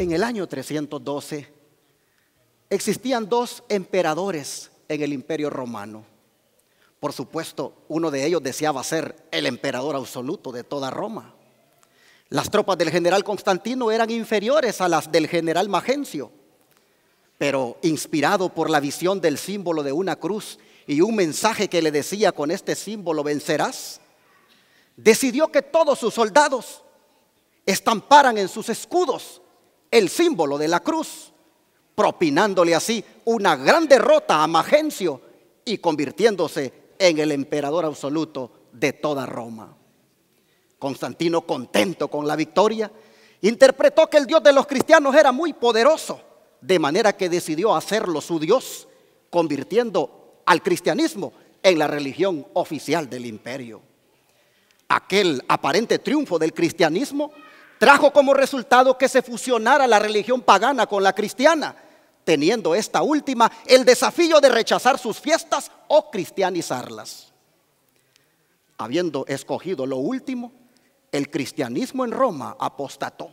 En el año 312 existían dos emperadores en el Imperio Romano. Por supuesto, uno de ellos deseaba ser el emperador absoluto de toda Roma. Las tropas del general Constantino eran inferiores a las del general Magencio, pero inspirado por la visión del símbolo de una cruz y un mensaje que le decía: con este símbolo vencerás, decidió que todos sus soldados estamparan en sus escudos el símbolo de la cruz, propinándole así una gran derrota a Magencio y convirtiéndose en el emperador absoluto de toda Roma. Constantino, contento con la victoria, interpretó que el Dios de los cristianos era muy poderoso, de manera que decidió hacerlo su Dios, convirtiendo al cristianismo en la religión oficial del imperio. Aquel aparente triunfo del cristianismo trajo como resultado que se fusionara la religión pagana con la cristiana, teniendo esta última el desafío de rechazar sus fiestas o cristianizarlas. Habiendo escogido lo último, el cristianismo en Roma apostató,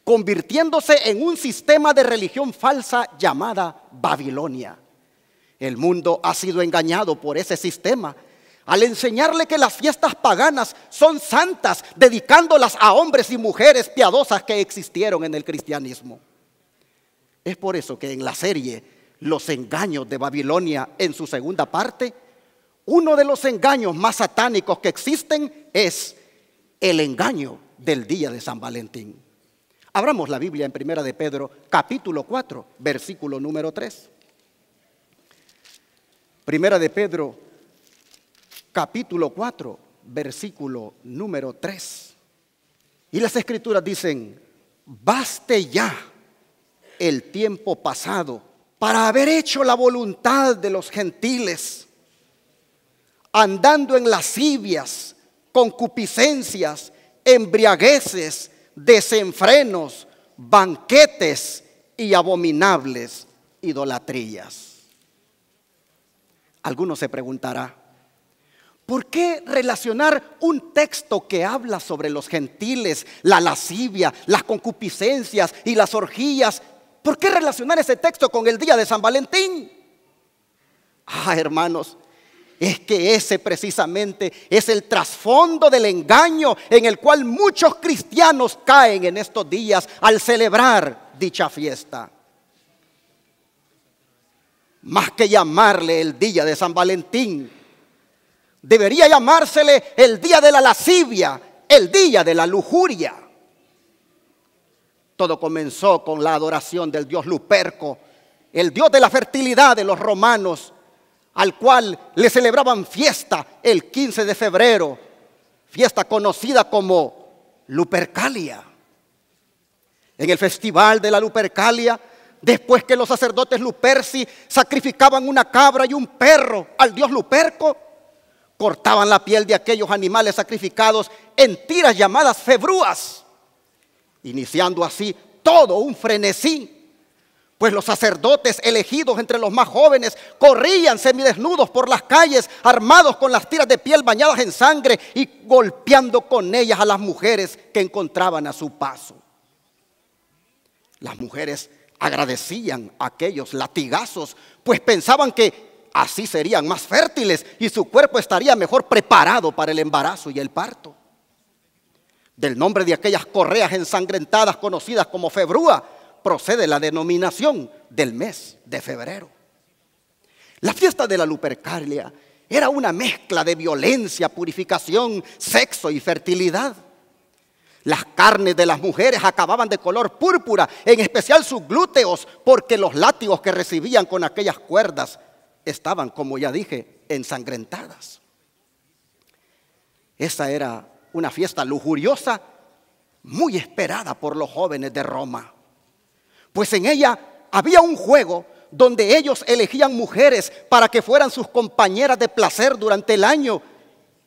convirtiéndose en un sistema de religión falsa llamada Babilonia. El mundo ha sido engañado por ese sistema al enseñarle que las fiestas paganas son santas, dedicándolas a hombres y mujeres piadosas que existieron en el cristianismo. Es por eso que en la serie Los engaños de Babilonia, en su segunda parte, uno de los engaños más satánicos que existen es el engaño del día de San Valentín. Abramos la Biblia en Primera de Pedro, capítulo 4, versículo número 3. Primera de Pedro, capítulo 4, versículo número 3. Y las escrituras dicen: baste ya el tiempo pasado para haber hecho la voluntad de los gentiles, andando en lascivias, concupiscencias, embriagueces, desenfrenos, banquetes y abominables idolatrías. Alguno se preguntará: ¿por qué relacionar un texto que habla sobre los gentiles, la lascivia, las concupiscencias y las orgías? ¿Por qué relacionar ese texto con el día de San Valentín? Hermanos, es que ese precisamente es el trasfondo del engaño en el cual muchos cristianos caen en estos días al celebrar dicha fiesta. Más que llamarle el día de San Valentín, debería llamársele el día de la lascivia, el día de la lujuria. Todo comenzó con la adoración del dios Luperco, el dios de la fertilidad de los romanos, al cual le celebraban fiesta el 15 de febrero, fiesta conocida como Lupercalia. En el festival de la Lupercalia, después que los sacerdotes luperci sacrificaban una cabra y un perro al dios Luperco, cortaban la piel de aquellos animales sacrificados en tiras llamadas febrúas, iniciando así todo un frenesí, pues los sacerdotes elegidos entre los más jóvenes corrían semidesnudos por las calles, armados con las tiras de piel bañadas en sangre y golpeando con ellas a las mujeres que encontraban a su paso. Las mujeres agradecían aquellos latigazos, pues pensaban que así serían más fértiles y su cuerpo estaría mejor preparado para el embarazo y el parto. Del nombre de aquellas correas ensangrentadas conocidas como febrúa procede la denominación del mes de febrero. La fiesta de la Lupercalia era una mezcla de violencia, purificación, sexo y fertilidad. Las carnes de las mujeres acababan de color púrpura, en especial sus glúteos, porque los látigos que recibían con aquellas cuerdas estaban, como ya dije, ensangrentadas. Esa era una fiesta lujuriosa, muy esperada por los jóvenes de Roma, pues en ella había un juego donde ellos elegían mujeres para que fueran sus compañeras de placer durante el año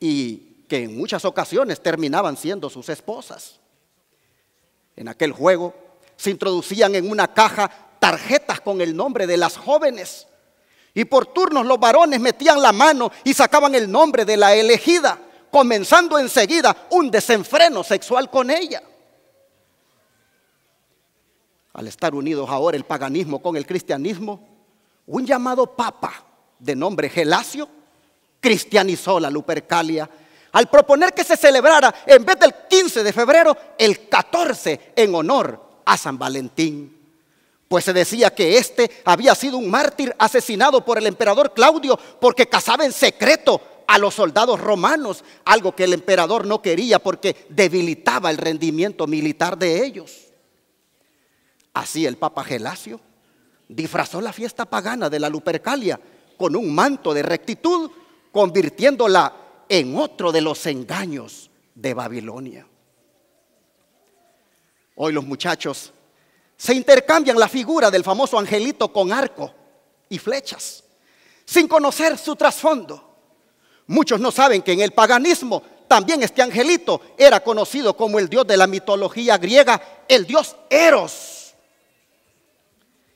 y que en muchas ocasiones terminaban siendo sus esposas. En aquel juego se introducían en una caja tarjetas con el nombre de las jóvenes y por turnos los varones metían la mano y sacaban el nombre de la elegida, comenzando enseguida un desenfreno sexual con ella. al estar unidos ahora el paganismo con el cristianismo, un llamado papa de nombre Gelasio cristianizó la Lupercalia al proponer que se celebrara en vez del 15 de febrero, el 14 en honor a San Valentín. Pues se decía que este había sido un mártir asesinado por el emperador Claudio porque cazaba en secreto a los soldados romanos, algo que el emperador no quería porque debilitaba el rendimiento militar de ellos. Así el Papa Gelasio disfrazó la fiesta pagana de la Lupercalia con un manto de rectitud, convirtiéndola en otro de los engaños de Babilonia. Hoy los muchachos se intercambian la figura del famoso angelito con arco y flechas, sin conocer su trasfondo. Muchos no saben que en el paganismo también este angelito era conocido como el dios de la mitología griega, el dios Eros,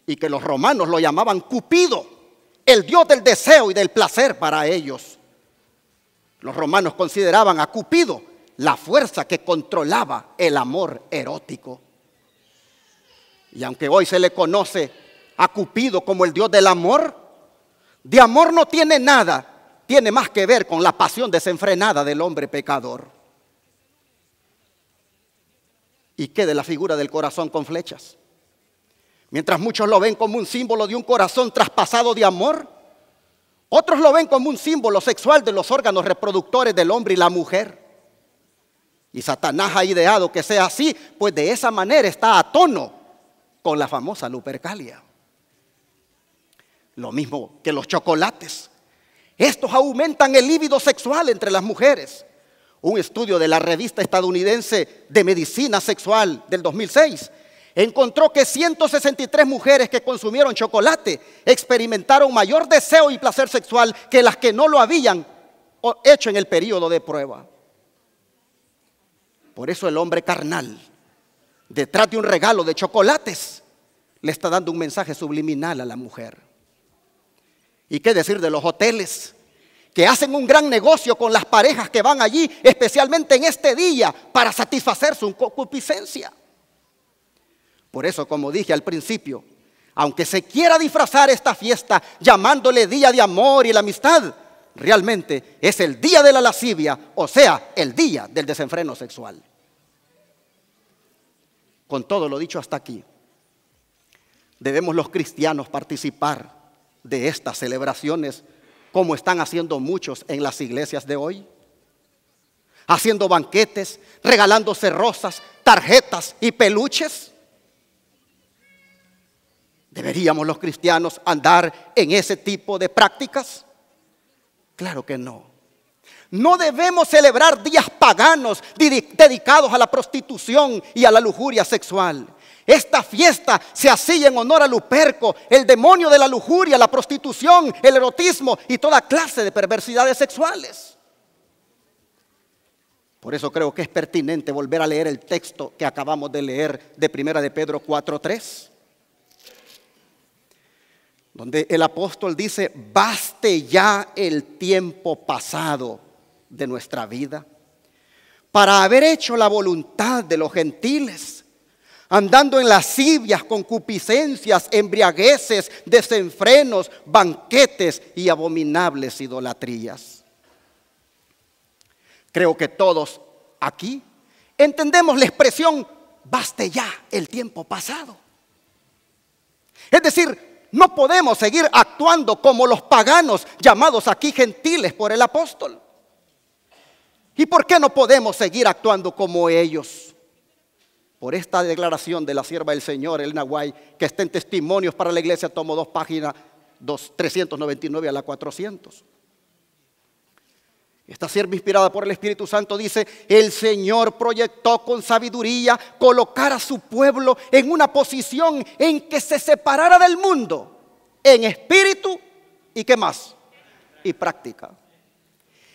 y que los romanos lo llamaban Cupido, el dios del deseo y del placer para ellos. Los romanos consideraban a Cupido la fuerza que controlaba el amor erótico. Y aunque hoy se le conoce a Cupido como el dios del amor, de amor no tiene nada, tiene más que ver con la pasión desenfrenada del hombre pecador. ¿Y qué de la figura del corazón con flechas? Mientras muchos lo ven como un símbolo de un corazón traspasado de amor, otros lo ven como un símbolo sexual de los órganos reproductores del hombre y la mujer. Y Satanás ha ideado que sea así, pues de esa manera está a tono con la famosa Lupercalia. Lo mismo que los chocolates. Estos aumentan el líbido sexual entre las mujeres. Un estudio de la revista estadounidense de medicina sexual del 2006 encontró que 163 mujeres que consumieron chocolate experimentaron mayor deseo y placer sexual que las que no lo habían hecho en el periodo de prueba. Por eso el hombre carnal, detrás de un regalo de chocolates, le está dando un mensaje subliminal a la mujer. ¿Y qué decir de los hoteles que hacen un gran negocio con las parejas que van allí, especialmente en este día, para satisfacer su concupiscencia? Por eso, como dije al principio, aunque se quiera disfrazar esta fiesta llamándole día de amor y la amistad, realmente es el día de la lascivia, o sea, el día del desenfreno sexual. Con todo lo dicho hasta aquí, debemos los cristianos participar de estas celebraciones como están haciendo muchos en las iglesias de hoy, haciendo banquetes, regalándose rosas, tarjetas y peluches. ¿Deberíamos los cristianos andar en ese tipo de prácticas? Claro que no. No debemos celebrar días paganos dedicados a la prostitución y a la lujuria sexual. Esta fiesta se hacía en honor a Luperco, el demonio de la lujuria, la prostitución, el erotismo y toda clase de perversidades sexuales. Por eso creo que es pertinente volver a leer el texto que acabamos de leer de 1 de Pedro 4:3. Donde el apóstol dice: baste ya el tiempo pasado de nuestra vida para haber hecho la voluntad de los gentiles, andando en lascivias, concupiscencias, embriagueces, desenfrenos, banquetes y abominables idolatrías. Creo que todos aquí entendemos la expresión baste ya el tiempo pasado. Es decir, no podemos seguir actuando como los paganos, llamados aquí gentiles por el apóstol. ¿Y por qué no podemos seguir actuando como ellos? Por esta declaración de la sierva del Señor, Elena White, que está en Testimonios para la Iglesia, tomo 2, página 399 a la 400. Esta sierva, inspirada por el Espíritu Santo, dice: el Señor proyectó con sabiduría colocar a su pueblo en una posición en que se separara del mundo en espíritu y ¿qué más? Y práctica.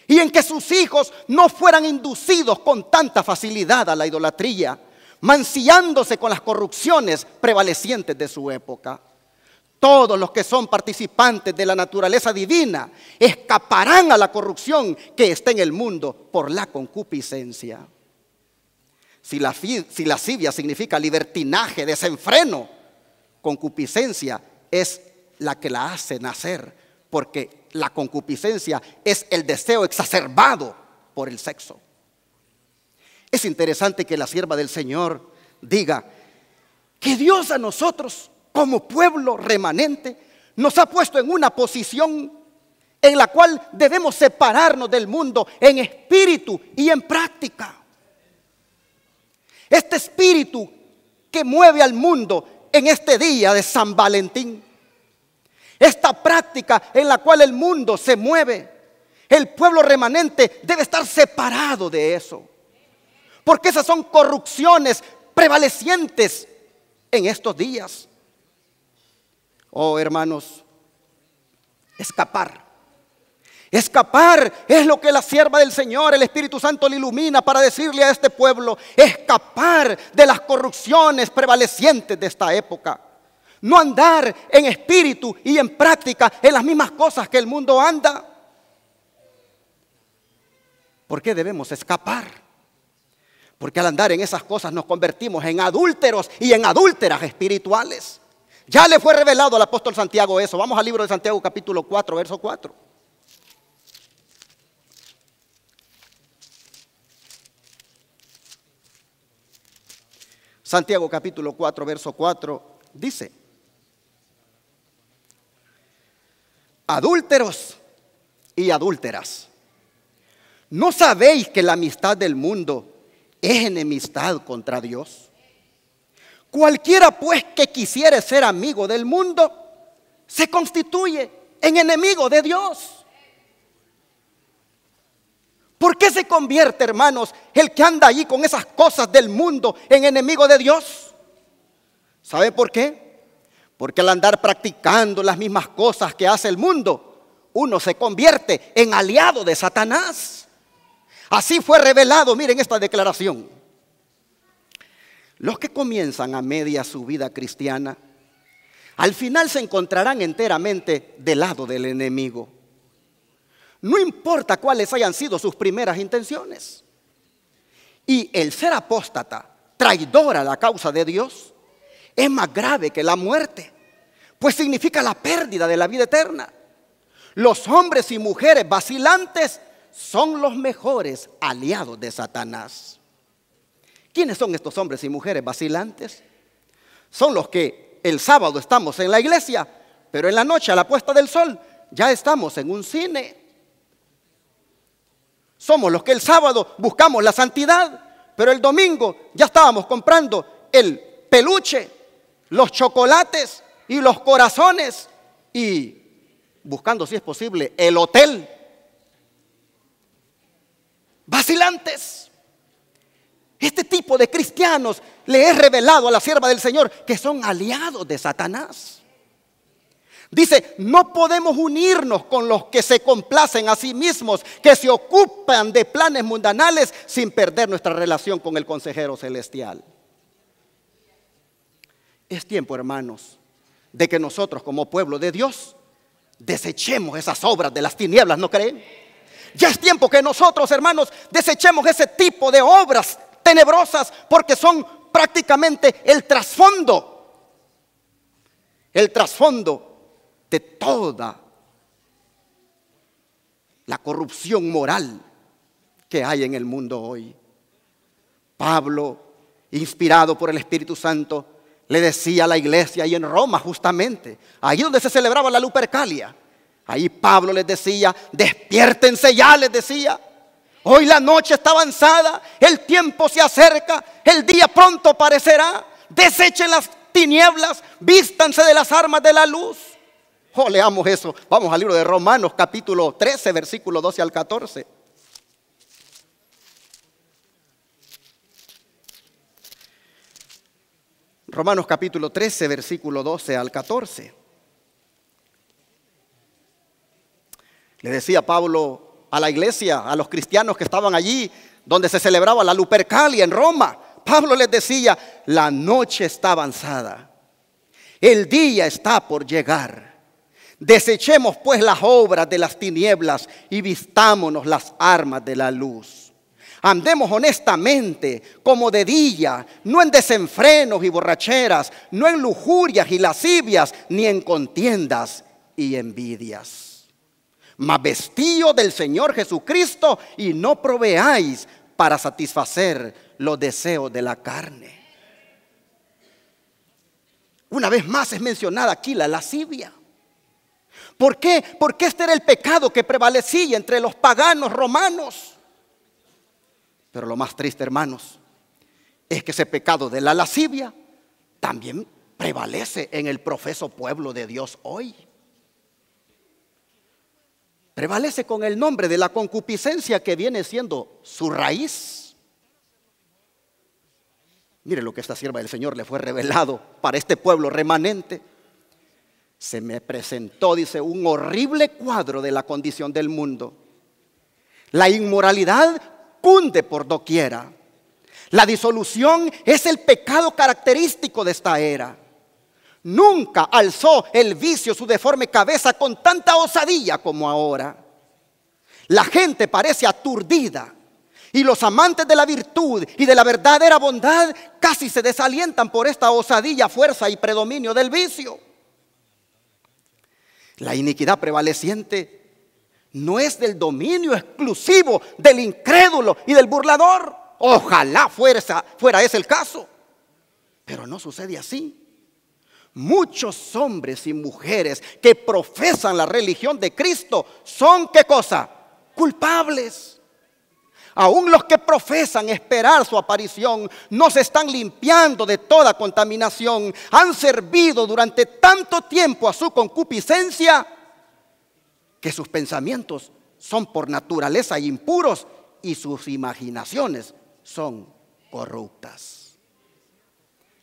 Y en que sus hijos no fueran inducidos con tanta facilidad a la idolatría, mancillándose con las corrupciones prevalecientes de su época. Todos los que son participantes de la naturaleza divina escaparán a la corrupción que está en el mundo por la concupiscencia. Si lascivia significa libertinaje, desenfreno, concupiscencia es la que la hace nacer, porque la concupiscencia es el deseo exacerbado por el sexo. Es interesante que la sierva del Señor diga que Dios a nosotros como pueblo remanente nos ha puesto en una posición en la cual debemos separarnos del mundo en espíritu y en práctica. Este espíritu que mueve al mundo en este día de San Valentín, esta práctica en la cual el mundo se mueve, el pueblo remanente debe estar separado de eso, porque esas son corrupciones prevalecientes en estos días. Oh, hermanos, escapar es lo que la sierva del Señor, el Espíritu Santo, le ilumina para decirle a este pueblo: escapar de las corrupciones prevalecientes de esta época. No andar en espíritu y en práctica en las mismas cosas que el mundo anda. ¿Por qué debemos escapar? Porque al andar en esas cosas nos convertimos en adúlteros y en adúlteras espirituales. Ya le fue revelado al apóstol Santiago eso. Vamos al libro de Santiago capítulo 4, verso 4. Santiago capítulo 4, verso 4 dice: adúlteros y adúlteras, ¿no sabéis que la amistad del mundo es enemistad contra Dios? Cualquiera pues que quisiere ser amigo del mundo se constituye en enemigo de Dios. ¿Por qué se convierte, hermanos, el que anda allí con esas cosas del mundo en enemigo de Dios? ¿Sabe por qué? Porque al andar practicando las mismas cosas que hace el mundo, uno se convierte en aliado de Satanás. Así fue revelado, miren esta declaración: los que comienzan a media su vida cristiana, al final se encontrarán enteramente del lado del enemigo. No importa cuáles hayan sido sus primeras intenciones. Y el ser apóstata, traidor a la causa de Dios, es más grave que la muerte, pues significa la pérdida de la vida eterna. Los hombres y mujeres vacilantes son los mejores aliados de Satanás. ¿Quiénes son estos hombres y mujeres vacilantes? Son los que el sábado estamos en la iglesia, pero en la noche a la puesta del sol ya estamos en un cine. Somos los que el sábado buscamos la santidad, pero el domingo ya estábamos comprando el peluche, los chocolates y los corazones y buscando, si es posible, el hotel. Vacilantes. Este tipo de cristianos le es revelado a la sierva del Señor que son aliados de Satanás. Dice: no podemos unirnos con los que se complacen a sí mismos, que se ocupan de planes mundanales sin perder nuestra relación con el consejero celestial. Es tiempo, hermanos, de que nosotros como pueblo de Dios desechemos esas obras de las tinieblas, ¿no creen? Ya es tiempo que nosotros, hermanos, desechemos ese tipo de obras tenebrosas, porque son prácticamente el trasfondo de toda la corrupción moral que hay en el mundo hoy. Pablo, inspirado por el Espíritu Santo, le decía a la iglesia ahí en Roma, justamente, ahí donde se celebraba la Lupercalia. Ahí Pablo les decía: despiértense ya, les decía. Hoy la noche está avanzada, el tiempo se acerca, el día pronto aparecerá. Desechen las tinieblas, vístanse de las armas de la luz. Oh, leamos eso. Vamos al libro de Romanos capítulo 13, versículo 12 al 14. Romanos capítulo 13, versículo 12 al 14. Le decía Pablo a la iglesia, a los cristianos que estaban allí, donde se celebraba la Lupercalia en Roma. Pablo les decía: la noche está avanzada, el día está por llegar. Desechemos pues las obras de las tinieblas y vistámonos las armas de la luz. Andemos honestamente, como de día, no en desenfrenos y borracheras, no en lujurias y lascivias, ni en contiendas y envidias. Mas vestíos del Señor Jesucristo y no proveáis para satisfacer los deseos de la carne. Una vez más es mencionada aquí la lascivia. ¿Por qué? Porque este era el pecado que prevalecía entre los paganos romanos. Pero lo más triste, hermanos, es que ese pecado de la lascivia también prevalece en el profeso pueblo de Dios hoy. Prevalece con el nombre de la concupiscencia, que viene siendo su raíz. Mire lo que esta sierva del Señor le fue revelado para este pueblo remanente. Se me presentó, dice, un horrible cuadro de la condición del mundo. La inmoralidad cunde por doquiera. La disolución es el pecado característico de esta era. Nunca alzó el vicio su deforme cabeza con tanta osadía como ahora. La gente parece aturdida, y los amantes de la virtud y de la verdadera bondad casi se desalientan por esta osadía, fuerza y predominio del vicio. La iniquidad prevaleciente no es del dominio exclusivo del incrédulo y del burlador. Ojalá fuera ese el caso, pero no sucede así. Muchos hombres y mujeres que profesan la religión de Cristo son, ¿qué cosa? Culpables. Aún los que profesan esperar su aparición no se están limpiando de toda contaminación. Han servido durante tanto tiempo a su concupiscencia que sus pensamientos son por naturaleza impuros y sus imaginaciones son corruptas.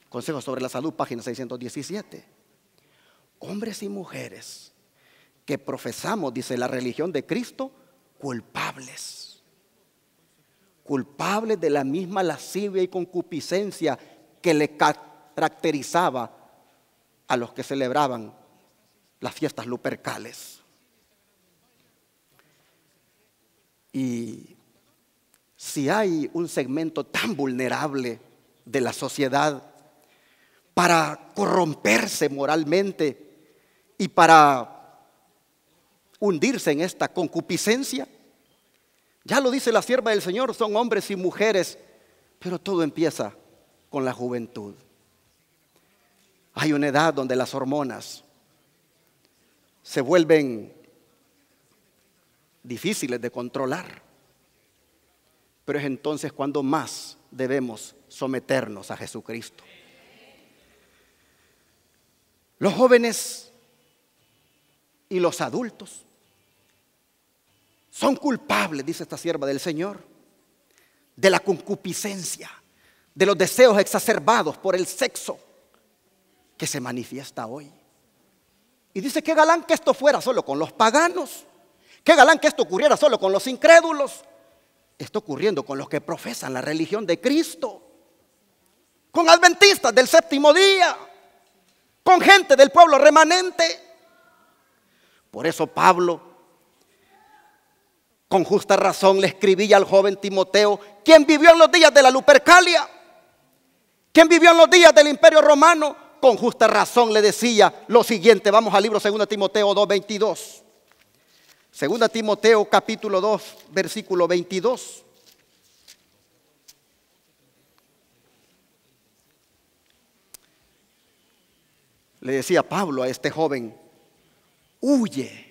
Consejo sobre la Salud, página 617. Hombres y mujeres que profesamos, dice, la religión de Cristo, culpables. Culpables de la misma lascivia y concupiscencia que le caracterizaba a los que celebraban las fiestas lupercales. Y si hay un segmento tan vulnerable de la sociedad para corromperse moralmente y para hundirse en esta concupiscencia, ya lo dice la sierva del Señor, son hombres y mujeres, pero todo empieza con la juventud. Hay una edad donde las hormonas se vuelven difíciles de controlar, pero es entonces cuando más debemos someternos a Jesucristo. Los jóvenes y los adultos son culpables, dice esta sierva del Señor, de la concupiscencia, de los deseos exacerbados por el sexo que se manifiesta hoy. Y dice: qué galán que esto fuera solo con los paganos, qué galán que esto ocurriera solo con los incrédulos. Está ocurriendo con los que profesan la religión de Cristo, con adventistas del séptimo día, con gente del pueblo remanente. Por eso Pablo, con justa razón, le escribía al joven Timoteo, quien vivió en los días de la Lupercalia, quien vivió en los días del Imperio Romano. Con justa razón le decía lo siguiente. Vamos al libro 2 Timoteo 2:22. 2 Timoteo capítulo 2, versículo 22. Le decía Pablo a este joven: huye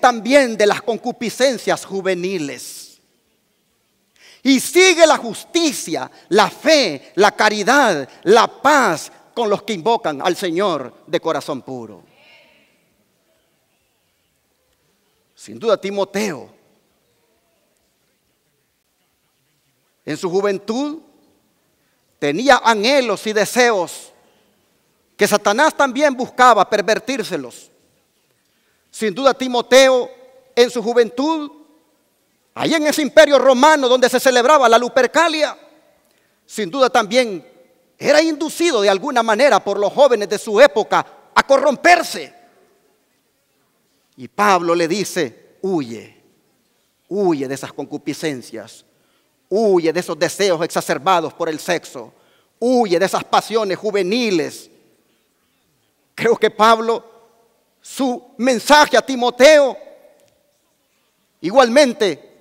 también de las concupiscencias juveniles y sigue la justicia, la fe, la caridad, la paz con los que invocan al Señor de corazón puro. Sin duda, Timoteo, en su juventud, tenía anhelos y deseos que Satanás también buscaba pervertírselos. Sin duda, Timoteo, en su juventud, allá en ese imperio romano donde se celebraba la Lupercalia, sin duda también era inducido de alguna manera por los jóvenes de su época a corromperse. Y Pablo le dice: huye huye de esas concupiscencias, huye de esos deseos exacerbados por el sexo, huye de esas pasiones juveniles. Creo que Pablo, su mensaje a Timoteo, igualmente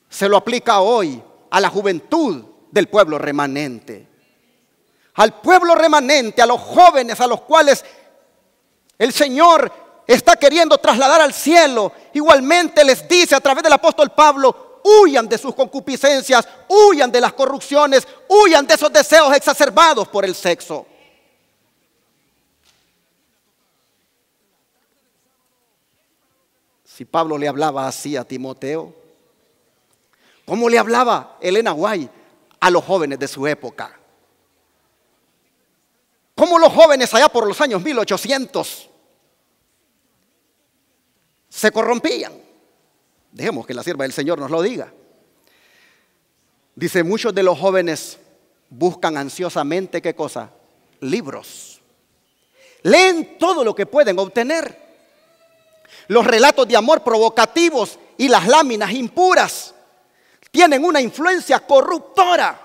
se lo aplica hoy a la juventud del pueblo remanente. Al pueblo remanente, a los jóvenes a los cuales el Señor está queriendo trasladar al cielo, igualmente les dice a través del apóstol Pablo: huyan de sus concupiscencias, huyan de las corrupciones, huyan de esos deseos exacerbados por el sexo. Si Pablo le hablaba así a Timoteo, ¿cómo le hablaba Elena White a los jóvenes de su época? ¿Cómo los jóvenes allá por los años 1800 se corrompían? Dejemos que la sierva del Señor nos lo diga. Dice: muchos de los jóvenes buscan ansiosamente, ¿qué cosa? Libros. Leen todo lo que pueden obtener. Los relatos de amor provocativos y las láminas impuras tienen una influencia corruptora.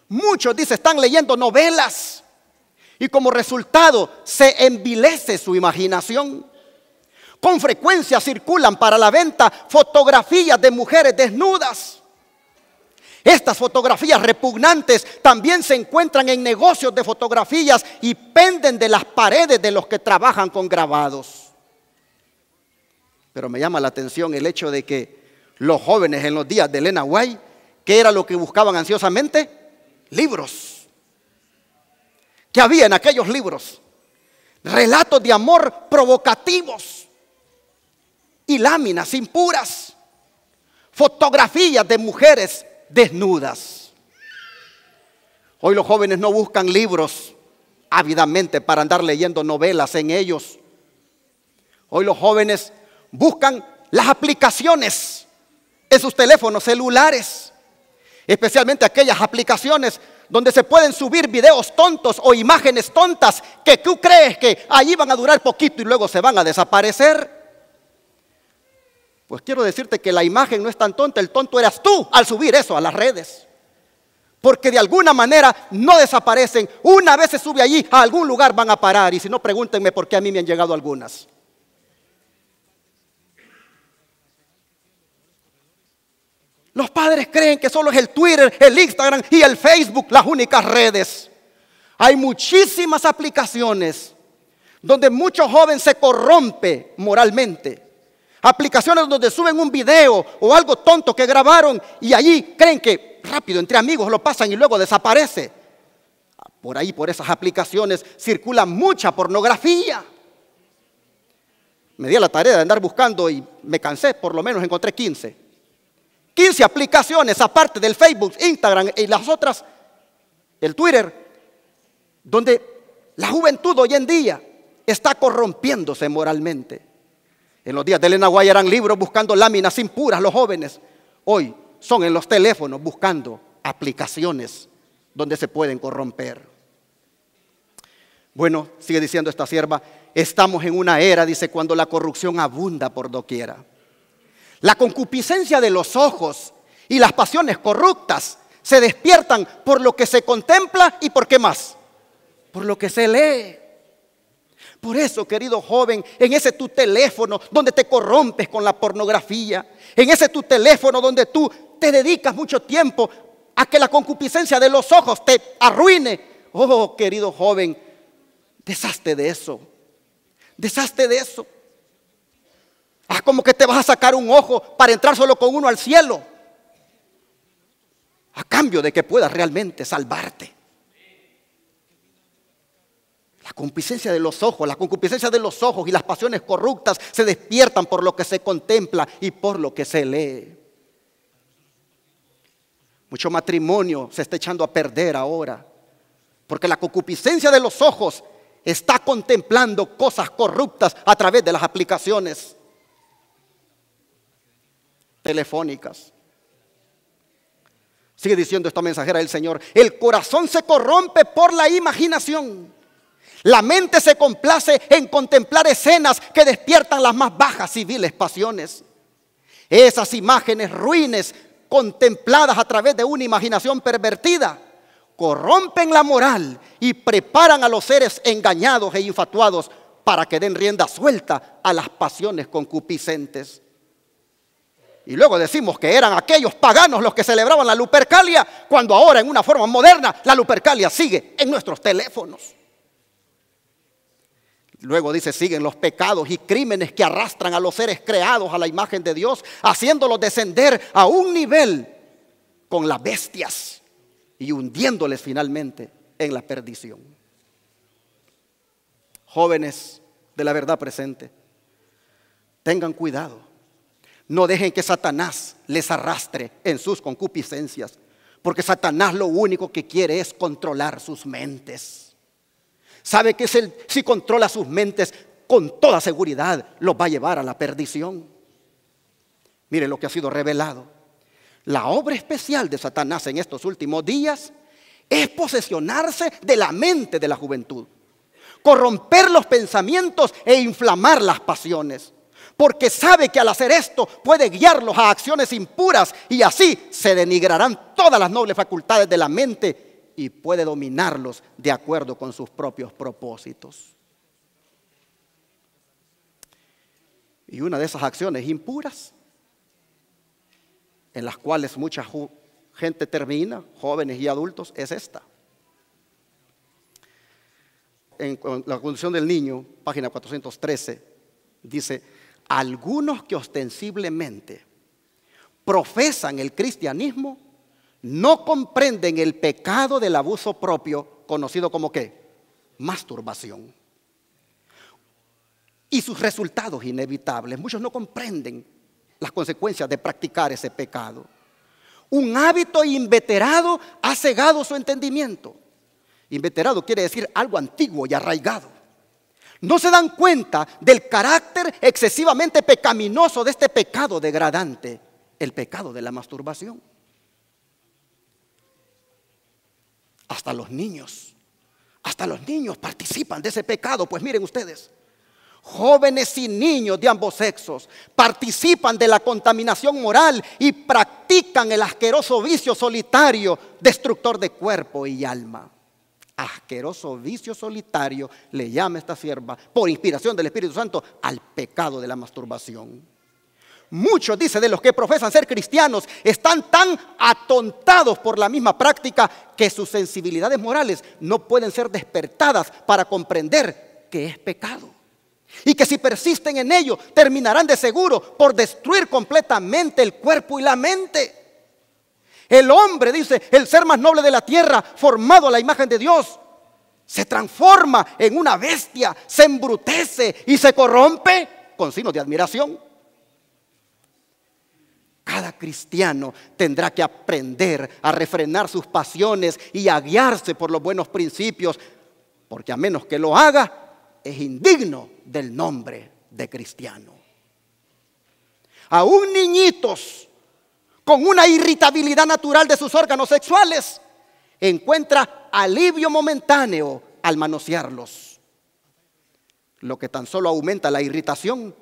Muchos, dice, están leyendo novelas y como resultado se envilece su imaginación. Con frecuencia circulan para la venta fotografías de mujeres desnudas. Estas fotografías repugnantes también se encuentran en negocios de fotografías y penden de las paredes de los que trabajan con grabados. Pero me llama la atención el hecho de que los jóvenes en los días de Elena White, ¿qué era lo que buscaban ansiosamente? Libros. ¿Qué había en aquellos libros? Relatos de amor provocativos y láminas impuras, fotografías de mujeres desnudas. Hoy los jóvenes no buscan libros ávidamente para andar leyendo novelas en ellos. Hoy los jóvenes buscan las aplicaciones en sus teléfonos celulares, especialmente aquellas aplicaciones donde se pueden subir videos tontos o imágenes tontas que tú crees que allí van a durar poquito y luego se van a desaparecer. Pues quiero decirte que la imagen no es tan tonta, el tonto eras tú al subir eso a las redes. Porque de alguna manera no desaparecen. Una vez se sube allí, a algún lugar van a parar. Y si no, pregúntenme por qué a mí me han llegado algunas. Los padres creen que solo es el Twitter, el Instagram y el Facebook las únicas redes. Hay muchísimas aplicaciones donde muchos jóvenes se corrompe moralmente. Aplicaciones donde suben un video o algo tonto que grabaron y allí creen que rápido entre amigos lo pasan y luego desaparece. Por ahí, por esas aplicaciones, circula mucha pornografía. Me di a la tarea de andar buscando y me cansé, por lo menos encontré 15 aplicaciones, aparte del Facebook, Instagram y las otras, el Twitter, donde la juventud hoy en día está corrompiéndose moralmente. En los días de Elena White eran libros buscando láminas impuras los jóvenes. Hoy son en los teléfonos buscando aplicaciones donde se pueden corromper. Bueno, sigue diciendo esta sierva, estamos en una era, dice, cuando la corrupción abunda por doquiera. La concupiscencia de los ojos y las pasiones corruptas se despiertan por lo que se contempla y por qué más, por lo que se lee. Por eso, querido joven, en ese tu teléfono donde te corrompes con la pornografía, en ese tu teléfono donde tú te dedicas mucho tiempo a que la concupiscencia de los ojos te arruine, oh querido joven, deshazte de eso, deshazte de eso. Haz como que te vas a sacar un ojo para entrar solo con uno al cielo, a cambio de que puedas realmente salvarte. La concupiscencia de los ojos, y las pasiones corruptas se despiertan por lo que se contempla y por lo que se lee. Mucho matrimonio se está echando a perder ahora, porque la concupiscencia de los ojos está contemplando cosas corruptas a través de las aplicaciones telefónicas. Sigue diciendo esta mensajera del Señor: el corazón se corrompe por la imaginación. La mente se complace en contemplar escenas que despiertan las más bajas y viles pasiones. Esas imágenes ruines contempladas a través de una imaginación pervertida corrompen la moral y preparan a los seres engañados e infatuados para que den rienda suelta a las pasiones concupiscentes. Y luego decimos que eran aquellos paganos los que celebraban la Lupercalia, cuando ahora en una forma moderna la Lupercalia sigue en nuestros teléfonos. Luego dice, siguen los pecados y crímenes que arrastran a los seres creados a la imagen de Dios, haciéndolos descender a un nivel con las bestias y hundiéndoles finalmente en la perdición. Jóvenes de la verdad presente, tengan cuidado. No dejen que Satanás les arrastre en sus concupiscencias, porque Satanás lo único que quiere es controlar sus mentes. Sabe que si controla sus mentes, con toda seguridad los va a llevar a la perdición. Miren lo que ha sido revelado. La obra especial de Satanás en estos últimos días es posesionarse de la mente de la juventud, corromper los pensamientos e inflamar las pasiones, porque sabe que al hacer esto puede guiarlos a acciones impuras y así se denigrarán todas las nobles facultades de la mente y puede dominarlos de acuerdo con sus propios propósitos. Y una de esas acciones impuras, en las cuales mucha gente termina, jóvenes y adultos, es esta. En la condición del niño, página 413, dice: algunos que ostensiblemente profesan el cristianismo no comprenden el pecado del abuso propio, conocido como ¿qué? Masturbación. Y sus resultados inevitables. Muchos no comprenden las consecuencias de practicar ese pecado. Un hábito inveterado ha cegado su entendimiento. Inveterado quiere decir algo antiguo y arraigado. No se dan cuenta del carácter excesivamente pecaminoso de este pecado degradante, el pecado de la masturbación. Hasta los niños participan de ese pecado. Pues miren ustedes, jóvenes y niños de ambos sexos participan de la contaminación moral y practican el asqueroso vicio solitario, destructor de cuerpo y alma. Asqueroso vicio solitario le llama esta sierva, por inspiración del Espíritu Santo, al pecado de la masturbación. Muchos, dice, de los que profesan ser cristianos están tan atontados por la misma práctica que sus sensibilidades morales no pueden ser despertadas para comprender que es pecado. Y que si persisten en ello, terminarán de seguro por destruir completamente el cuerpo y la mente. El hombre, dice, el ser más noble de la tierra, formado a la imagen de Dios, se transforma en una bestia, se embrutece y se corrompe con signos de admiración. Cada cristiano tendrá que aprender a refrenar sus pasiones y a guiarse por los buenos principios, porque a menos que lo haga, es indigno del nombre de cristiano. Aún niñitos con una irritabilidad natural de sus órganos sexuales encuentra alivio momentáneo al manosearlos, lo que tan solo aumenta la irritación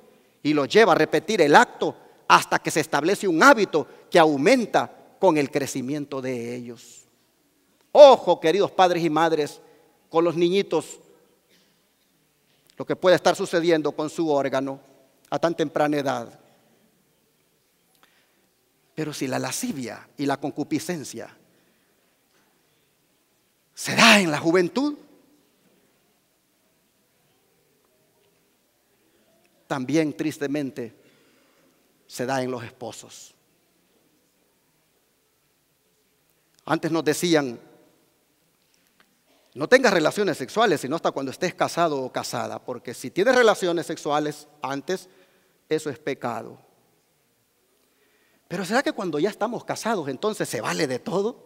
y los lleva a repetir el acto hasta que se establece un hábito que aumenta con el crecimiento de ellos. Ojo, queridos padres y madres, con los niñitos, lo que puede estar sucediendo con su órgano a tan temprana edad. Pero si la lascivia y la concupiscencia se da en la juventud, también tristemente se da en los esposos. Antes nos decían: no tengas relaciones sexuales sino hasta cuando estés casado o casada, porque si tienes relaciones sexuales antes, eso es pecado. Pero ¿será que cuando ya estamos casados entonces se vale de todo?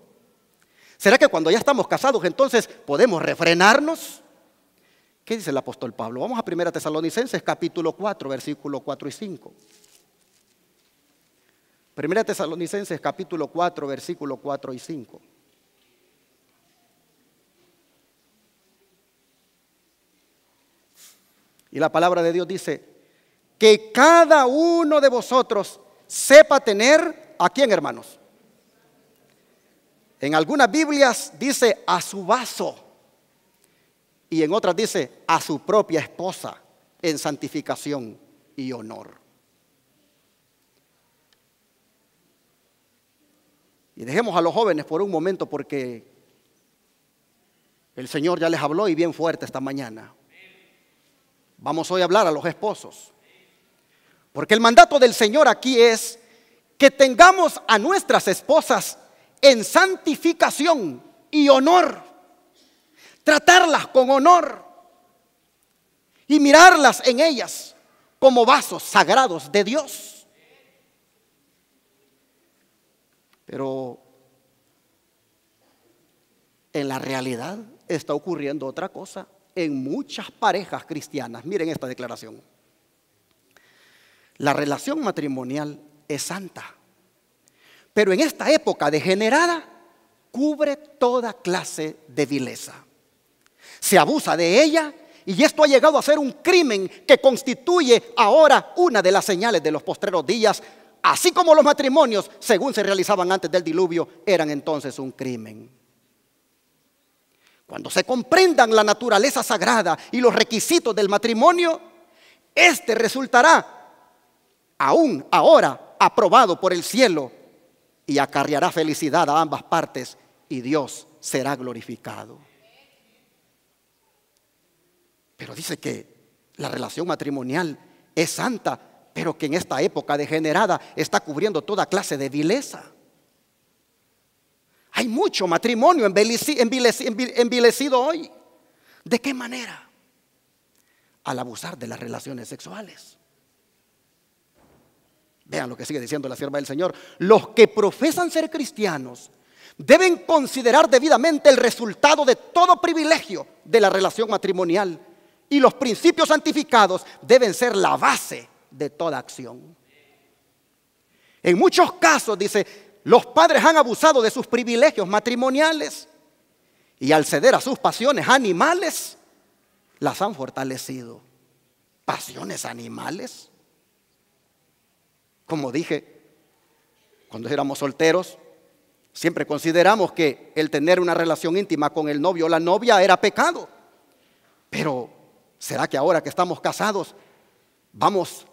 ¿Será que cuando ya estamos casados entonces podemos refrenarnos? ¿Qué dice el apóstol Pablo? Vamos a 1 Tesalonicenses capítulo 4, versículo 4 y 5. 1 Tesalonicenses capítulo 4, versículo 4 y 5. Y la palabra de Dios dice: que cada uno de vosotros sepa tener, ¿a quién, hermanos? En algunas Biblias dice a su vaso y en otras dice a su propia esposa en santificación y honor. Y dejemos a los jóvenes por un momento porque el Señor ya les habló y bien fuerte esta mañana. Vamos hoy a hablar a los esposos. Porque el mandato del Señor aquí es que tengamos a nuestras esposas en santificación y honor. Tratarlas con honor y mirarlas en ellas como vasos sagrados de Dios. Pero en la realidad está ocurriendo otra cosa en muchas parejas cristianas. Miren esta declaración. La relación matrimonial es santa, pero en esta época degenerada cubre toda clase de vileza. Se abusa de ella y esto ha llegado a ser un crimen que constituye ahora una de las señales de los postreros días, así como los matrimonios, según se realizaban antes del diluvio, eran entonces un crimen. Cuando se comprendan la naturaleza sagrada y los requisitos del matrimonio, este resultará aún ahora aprobado por el cielo y acarreará felicidad a ambas partes y Dios será glorificado. Pero dice que la relación matrimonial es santa, pero que en esta época degenerada está cubriendo toda clase de vileza. Hay mucho matrimonio envilecido hoy. ¿De qué manera? Al abusar de las relaciones sexuales. Vean lo que sigue diciendo la sierva del Señor. Los que profesan ser cristianos deben considerar debidamente el resultado de todo privilegio de la relación matrimonial y los principios santificados deben ser la base de toda acción. En muchos casos, dice, los padres han abusado de sus privilegios matrimoniales y al ceder a sus pasiones animales, las han fortalecido. ¿Pasiones animales? Como dije, cuando éramos solteros, siempre consideramos que el tener una relación íntima con el novio o la novia era pecado. Pero, ¿será que ahora que estamos casados vamos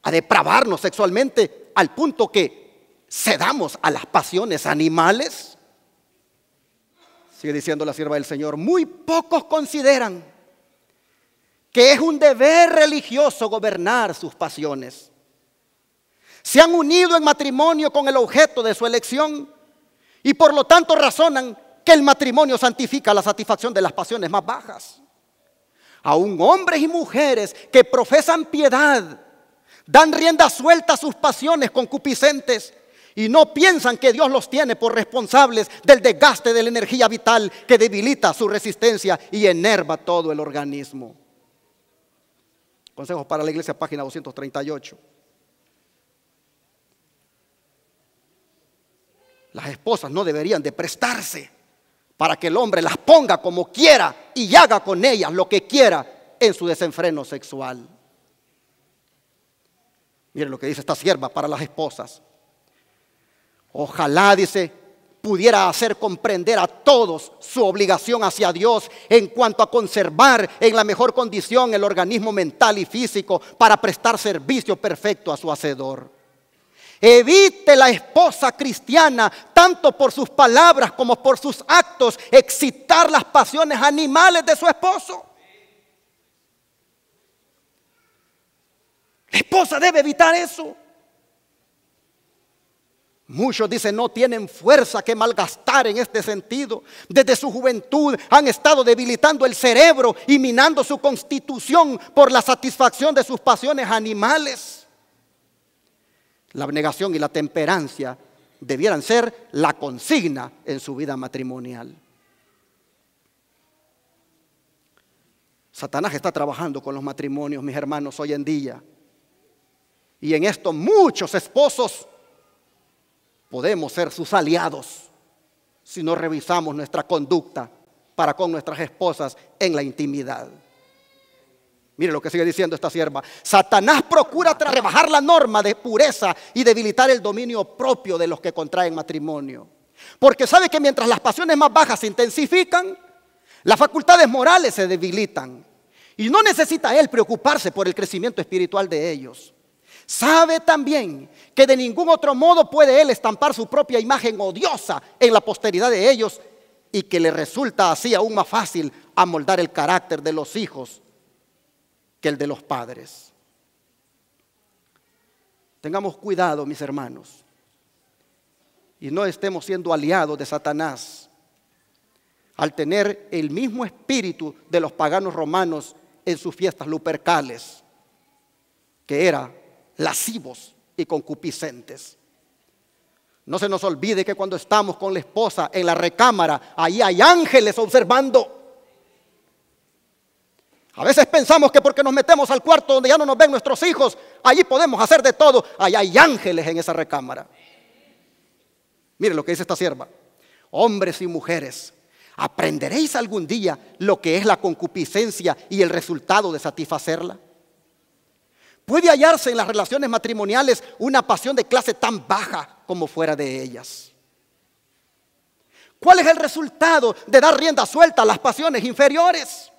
a depravarnos sexualmente al punto que cedamos a las pasiones animales? Sigue diciendo la sierva del Señor, muy pocos consideran que es un deber religioso gobernar sus pasiones. Se han unido en matrimonio con el objeto de su elección y por lo tanto razonan que el matrimonio santifica la satisfacción de las pasiones más bajas. Aún hombres y mujeres que profesan piedad dan rienda suelta a sus pasiones concupiscentes y no piensan que Dios los tiene por responsables del desgaste de la energía vital que debilita su resistencia y enerva todo el organismo. Consejos para la Iglesia, página 238. Las esposas no deberían de prestarse para que el hombre las ponga como quiera y haga con ellas lo que quiera en su desenfreno sexual. Miren lo que dice esta sierva para las esposas. Ojalá, dice, pudiera hacer comprender a todos su obligación hacia Dios en cuanto a conservar en la mejor condición el organismo mental y físico para prestar servicio perfecto a su hacedor. Evite la esposa cristiana, tanto por sus palabras como por sus actos, excitar las pasiones animales de su esposo. La esposa debe evitar eso. Muchos dicen no tienen fuerza que malgastar en este sentido. Desde su juventud han estado debilitando el cerebro y minando su constitución por la satisfacción de sus pasiones animales. La abnegación y la temperancia debieran ser la consigna en su vida matrimonial. Satanás está trabajando con los matrimonios, mis hermanos, hoy en día. Y en esto muchos esposos podemos ser sus aliados si no revisamos nuestra conducta para con nuestras esposas en la intimidad. Mire lo que sigue diciendo esta sierva. Satanás procura rebajar la norma de pureza y debilitar el dominio propio de los que contraen matrimonio. Porque sabe que mientras las pasiones más bajas se intensifican, las facultades morales se debilitan. Y no necesita él preocuparse por el crecimiento espiritual de ellos. Sabe también que de ningún otro modo puede él estampar su propia imagen odiosa en la posteridad de ellos, y que le resulta así aún más fácil amoldar el carácter de los hijos que el de los padres. Tengamos cuidado, mis hermanos, y no estemos siendo aliados de Satanás al tener el mismo espíritu de los paganos romanos en sus fiestas lupercales, que era lascivos y concupiscentes. No se nos olvide que cuando estamos con la esposa en la recámara, ahí hay ángeles observando. A veces pensamos que porque nos metemos al cuarto donde ya no nos ven nuestros hijos, allí podemos hacer de todo. Allá hay ángeles en esa recámara. Miren lo que dice esta sierva. Hombres y mujeres, ¿aprenderéis algún día lo que es la concupiscencia y el resultado de satisfacerla? ¿Puede hallarse en las relaciones matrimoniales una pasión de clase tan baja como fuera de ellas? ¿Cuál es el resultado de dar rienda suelta a las pasiones inferiores?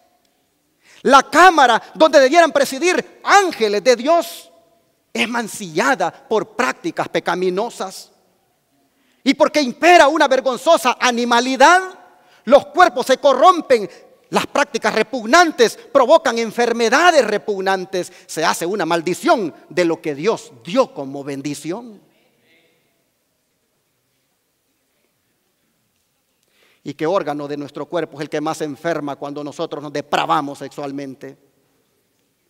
La cámara donde debieran presidir ángeles de Dios es mancillada por prácticas pecaminosas. Y porque impera una vergonzosa animalidad, los cuerpos se corrompen, las prácticas repugnantes provocan enfermedades repugnantes, se hace una maldición de lo que Dios dio como bendición. ¿Y qué órgano de nuestro cuerpo es el que más se enferma cuando nosotros nos depravamos sexualmente?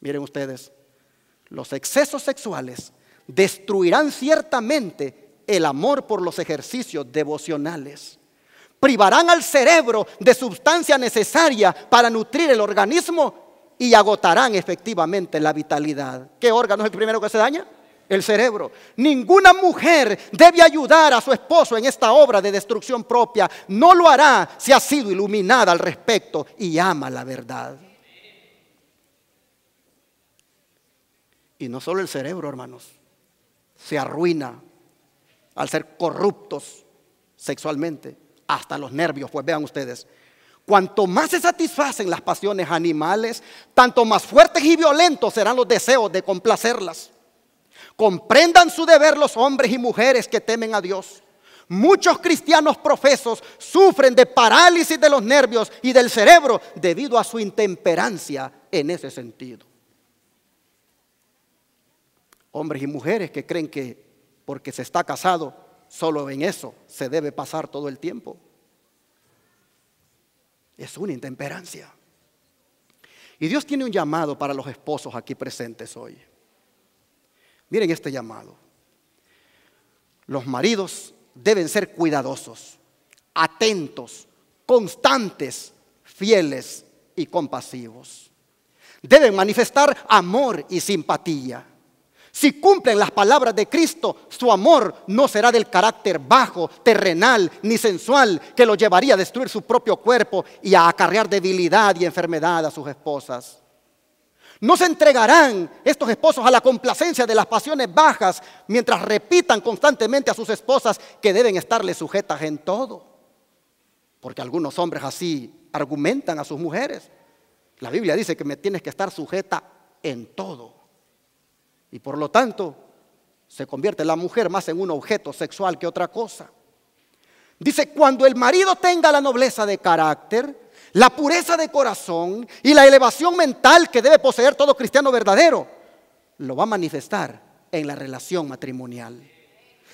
Miren ustedes, los excesos sexuales destruirán ciertamente el amor por los ejercicios devocionales. Privarán al cerebro de sustancia necesaria para nutrir el organismo y agotarán efectivamente la vitalidad. ¿Qué órgano es el primero que se daña? El cerebro. Ninguna mujer debe ayudar a su esposo en esta obra de destrucción propia. No lo hará si ha sido iluminada al respecto y ama la verdad. Y no solo el cerebro, hermanos, se arruina al ser corruptos sexualmente, hasta los nervios. Pues vean ustedes, cuanto más se satisfacen las pasiones animales, tanto más fuertes y violentos serán los deseos de complacerlas. Comprendan su deber los hombres y mujeres que temen a Dios. Muchos cristianos profesos sufren de parálisis de los nervios y del cerebro debido a su intemperancia en ese sentido. Hombres y mujeres que creen que porque se está casado, solo en eso se debe pasar todo el tiempo. Es una intemperancia. Y Dios tiene un llamado para los esposos aquí presentes hoy. Miren este llamado. Los maridos deben ser cuidadosos, atentos, constantes, fieles y compasivos. Deben manifestar amor y simpatía. Si cumplen las palabras de Cristo, su amor no será del carácter bajo, terrenal ni sensual que lo llevaría a destruir su propio cuerpo y a acarrear debilidad y enfermedad a sus esposas. No se entregarán estos esposos a la complacencia de las pasiones bajas mientras repitan constantemente a sus esposas que deben estarles sujetas en todo. Porque algunos hombres así argumentan a sus mujeres. La Biblia dice que me tienes que estar sujeta en todo. Y por lo tanto, se convierte la mujer más en un objeto sexual que otra cosa. Dice, cuando el marido tenga la nobleza de carácter, la pureza de corazón y la elevación mental que debe poseer todo cristiano verdadero, lo va a manifestar en la relación matrimonial.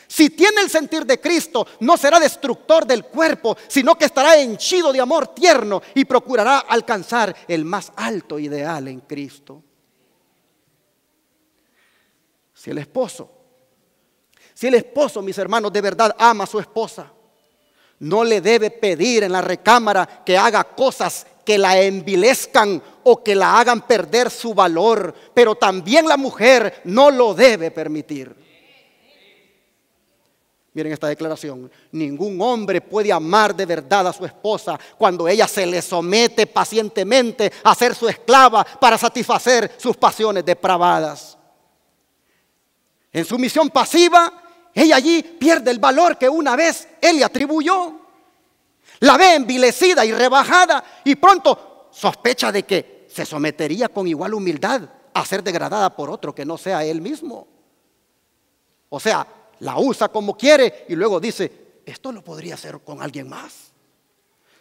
Si tiene el sentir de Cristo, no será destructor del cuerpo, sino que estará henchido de amor tierno y procurará alcanzar el más alto ideal en Cristo. Si el esposo, mis hermanos, de verdad ama a su esposa, no le debe pedir en la recámara que haga cosas que la envilezcan o que la hagan perder su valor, pero también la mujer no lo debe permitir. Miren esta declaración: ningún hombre puede amar de verdad a su esposa cuando ella se le somete pacientemente a ser su esclava para satisfacer sus pasiones depravadas. En su misión pasiva, ella allí pierde el valor que una vez él le atribuyó. La ve envilecida y rebajada y pronto sospecha de que se sometería con igual humildad a ser degradada por otro que no sea él mismo. O sea, la usa como quiere y luego dice: esto lo podría hacer con alguien más.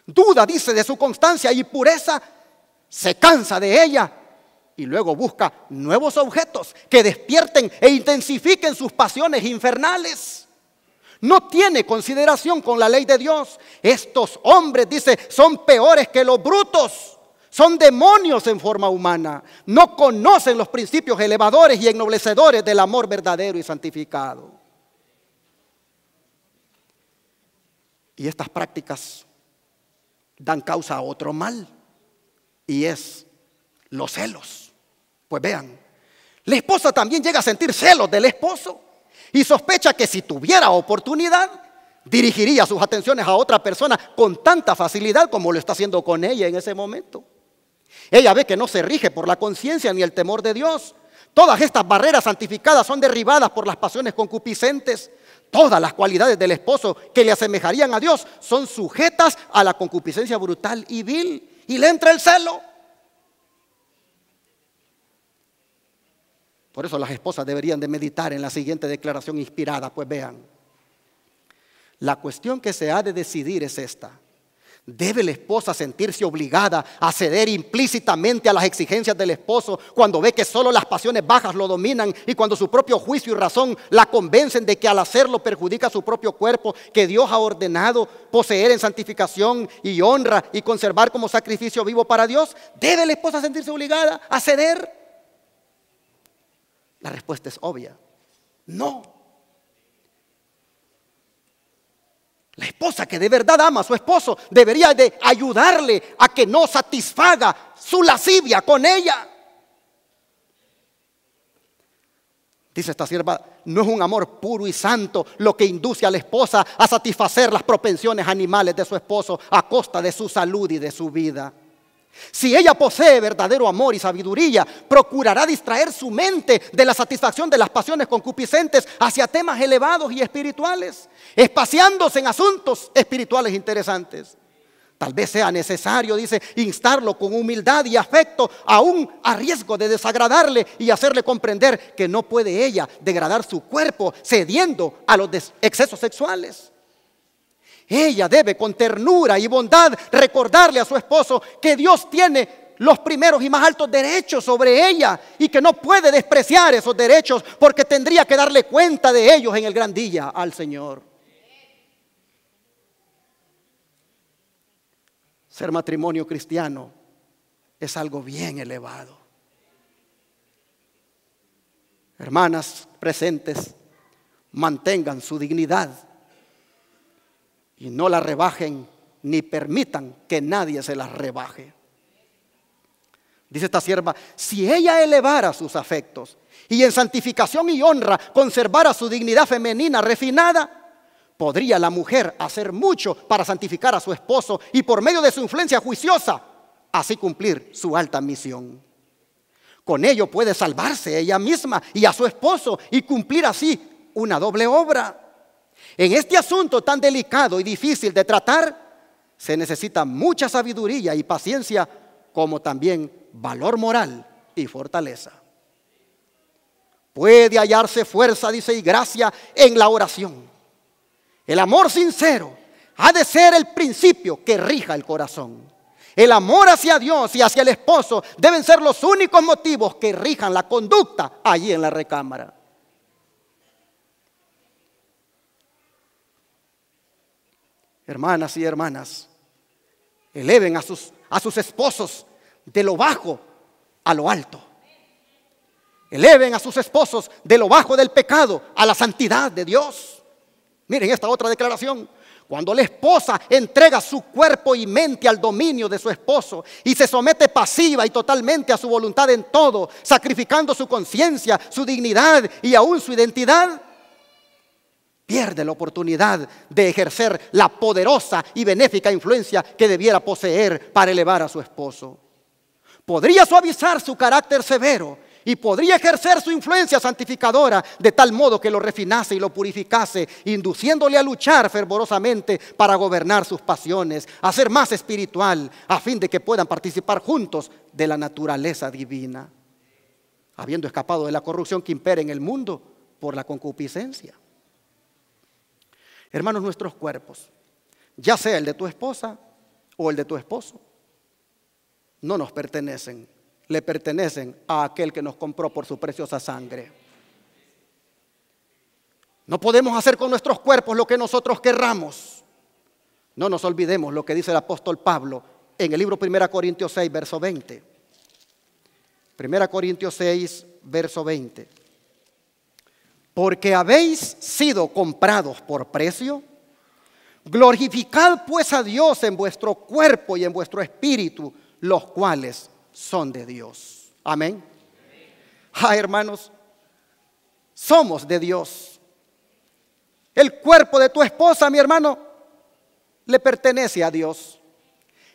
Duda, dice, de su constancia y pureza, se cansa de ella y luego busca nuevos objetos que despierten e intensifiquen sus pasiones infernales. No tiene consideración con la ley de Dios. Estos hombres, dice, son peores que los brutos. Son demonios en forma humana. No conocen los principios elevadores y ennoblecedores del amor verdadero y santificado. Y estas prácticas dan causa a otro mal, y es los celos. Pues vean, la esposa también llega a sentir celos del esposo y sospecha que si tuviera oportunidad dirigiría sus atenciones a otra persona con tanta facilidad como lo está haciendo con ella en ese momento. Ella ve que no se rige por la conciencia ni el temor de Dios. Todas estas barreras santificadas son derribadas por las pasiones concupiscentes. Todas las cualidades del esposo que le asemejarían a Dios son sujetas a la concupiscencia brutal y vil, y le entra el celo. Por eso las esposas deberían de meditar en la siguiente declaración inspirada. Pues vean, la cuestión que se ha de decidir es esta: ¿debe la esposa sentirse obligada a ceder implícitamente a las exigencias del esposo cuando ve que solo las pasiones bajas lo dominan y cuando su propio juicio y razón la convencen de que al hacerlo perjudica su propio cuerpo que Dios ha ordenado poseer en santificación y honra y conservar como sacrificio vivo para Dios? ¿Debe la esposa sentirse obligada a ceder? La respuesta es obvia: no. La esposa que de verdad ama a su esposo debería de ayudarle a que no satisfaga su lascivia con ella. Dice esta sierva: no es un amor puro y santo lo que induce a la esposa a satisfacer las propensiones animales de su esposo a costa de su salud y de su vida. Si ella posee verdadero amor y sabiduría, procurará distraer su mente de la satisfacción de las pasiones concupiscentes hacia temas elevados y espirituales, espaciándose en asuntos espirituales interesantes. Tal vez sea necesario, dice, instarlo con humildad y afecto, aún a riesgo de desagradarle y hacerle comprender que no puede ella degradar su cuerpo cediendo a los excesos sexuales. Ella debe con ternura y bondad recordarle a su esposo que Dios tiene los primeros y más altos derechos sobre ella y que no puede despreciar esos derechos porque tendría que darle cuenta de ellos en el gran día al Señor. Ser matrimonio cristiano es algo bien elevado. Hermanas presentes, mantengan su dignidad y no la rebajen ni permitan que nadie se las rebaje. Dice esta sierva: si ella elevara sus afectos y en santificación y honra conservara su dignidad femenina refinada, podría la mujer hacer mucho para santificar a su esposo y por medio de su influencia juiciosa así cumplir su alta misión. Con ello puede salvarse ella misma y a su esposo y cumplir así una doble obra. En este asunto tan delicado y difícil de tratar, se necesita mucha sabiduría y paciencia, como también valor moral y fortaleza. Puede hallarse fuerza, dice, y gracia en la oración. El amor sincero ha de ser el principio que rija el corazón. El amor hacia Dios y hacia el esposo deben ser los únicos motivos que rijan la conducta allí en la recámara. Hermanas y hermanas, eleven a sus esposos de lo bajo a lo alto. Eleven a sus esposos de lo bajo del pecado a la santidad de Dios. Miren esta otra declaración: cuando la esposa entrega su cuerpo y mente al dominio de su esposo y se somete pasiva y totalmente a su voluntad en todo, sacrificando su conciencia, su dignidad y aún su identidad, pierde la oportunidad de ejercer la poderosa y benéfica influencia que debiera poseer para elevar a su esposo. Podría suavizar su carácter severo y podría ejercer su influencia santificadora de tal modo que lo refinase y lo purificase, induciéndole a luchar fervorosamente para gobernar sus pasiones, a ser más espiritual, a fin de que puedan participar juntos de la naturaleza divina, habiendo escapado de la corrupción que impera en el mundo por la concupiscencia. Hermanos, nuestros cuerpos, ya sea el de tu esposa o el de tu esposo, no nos pertenecen. Le pertenecen a aquel que nos compró por su preciosa sangre. No podemos hacer con nuestros cuerpos lo que nosotros querramos. No nos olvidemos lo que dice el apóstol Pablo en el libro 1 Corintios 6, verso 20. 1 Corintios 6, verso 20. Porque habéis sido comprados por precio, glorificad pues a Dios en vuestro cuerpo y en vuestro espíritu, los cuales son de Dios. Amén. Hermanos, somos de Dios. El cuerpo de tu esposa, mi hermano, le pertenece a Dios.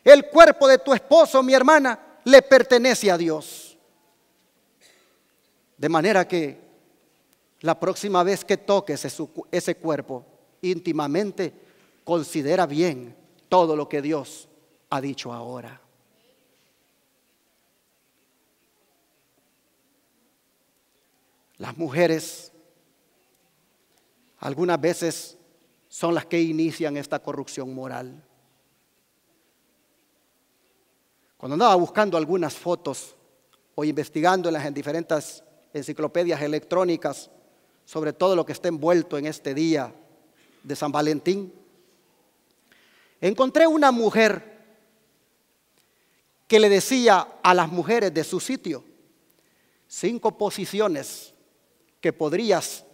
El cuerpo de tu esposo, mi hermana, le pertenece a Dios. De manera que la próxima vez que toques ese cuerpo íntimamente, considera bien todo lo que Dios ha dicho ahora. Las mujeres algunas veces son las que inician esta corrupción moral. Cuando andaba buscando algunas fotos o investigando en diferentes enciclopedias electrónicas sobre todo lo que está envuelto en este día de San Valentín, encontré una mujer que le decía a las mujeres de su sitio 5 posiciones que podrías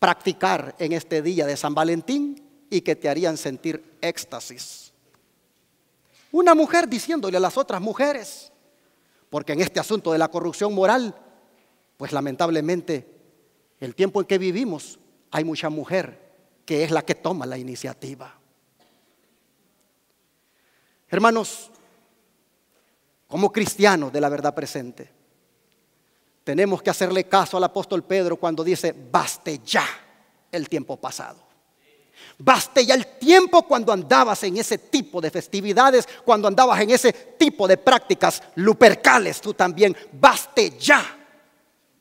practicar en este día de San Valentín y que te harían sentir éxtasis. Una mujer diciéndole a las otras mujeres, porque en este asunto de la corrupción moral, pues lamentablemente el tiempo en que vivimos hay mucha mujer que es la que toma la iniciativa. Hermanos, como cristianos de la verdad presente, tenemos que hacerle caso al apóstol Pedro cuando dice: baste ya el tiempo pasado. Baste ya el tiempo cuando andabas en ese tipo de festividades, cuando andabas en ese tipo de prácticas lupercales tú también. Baste ya,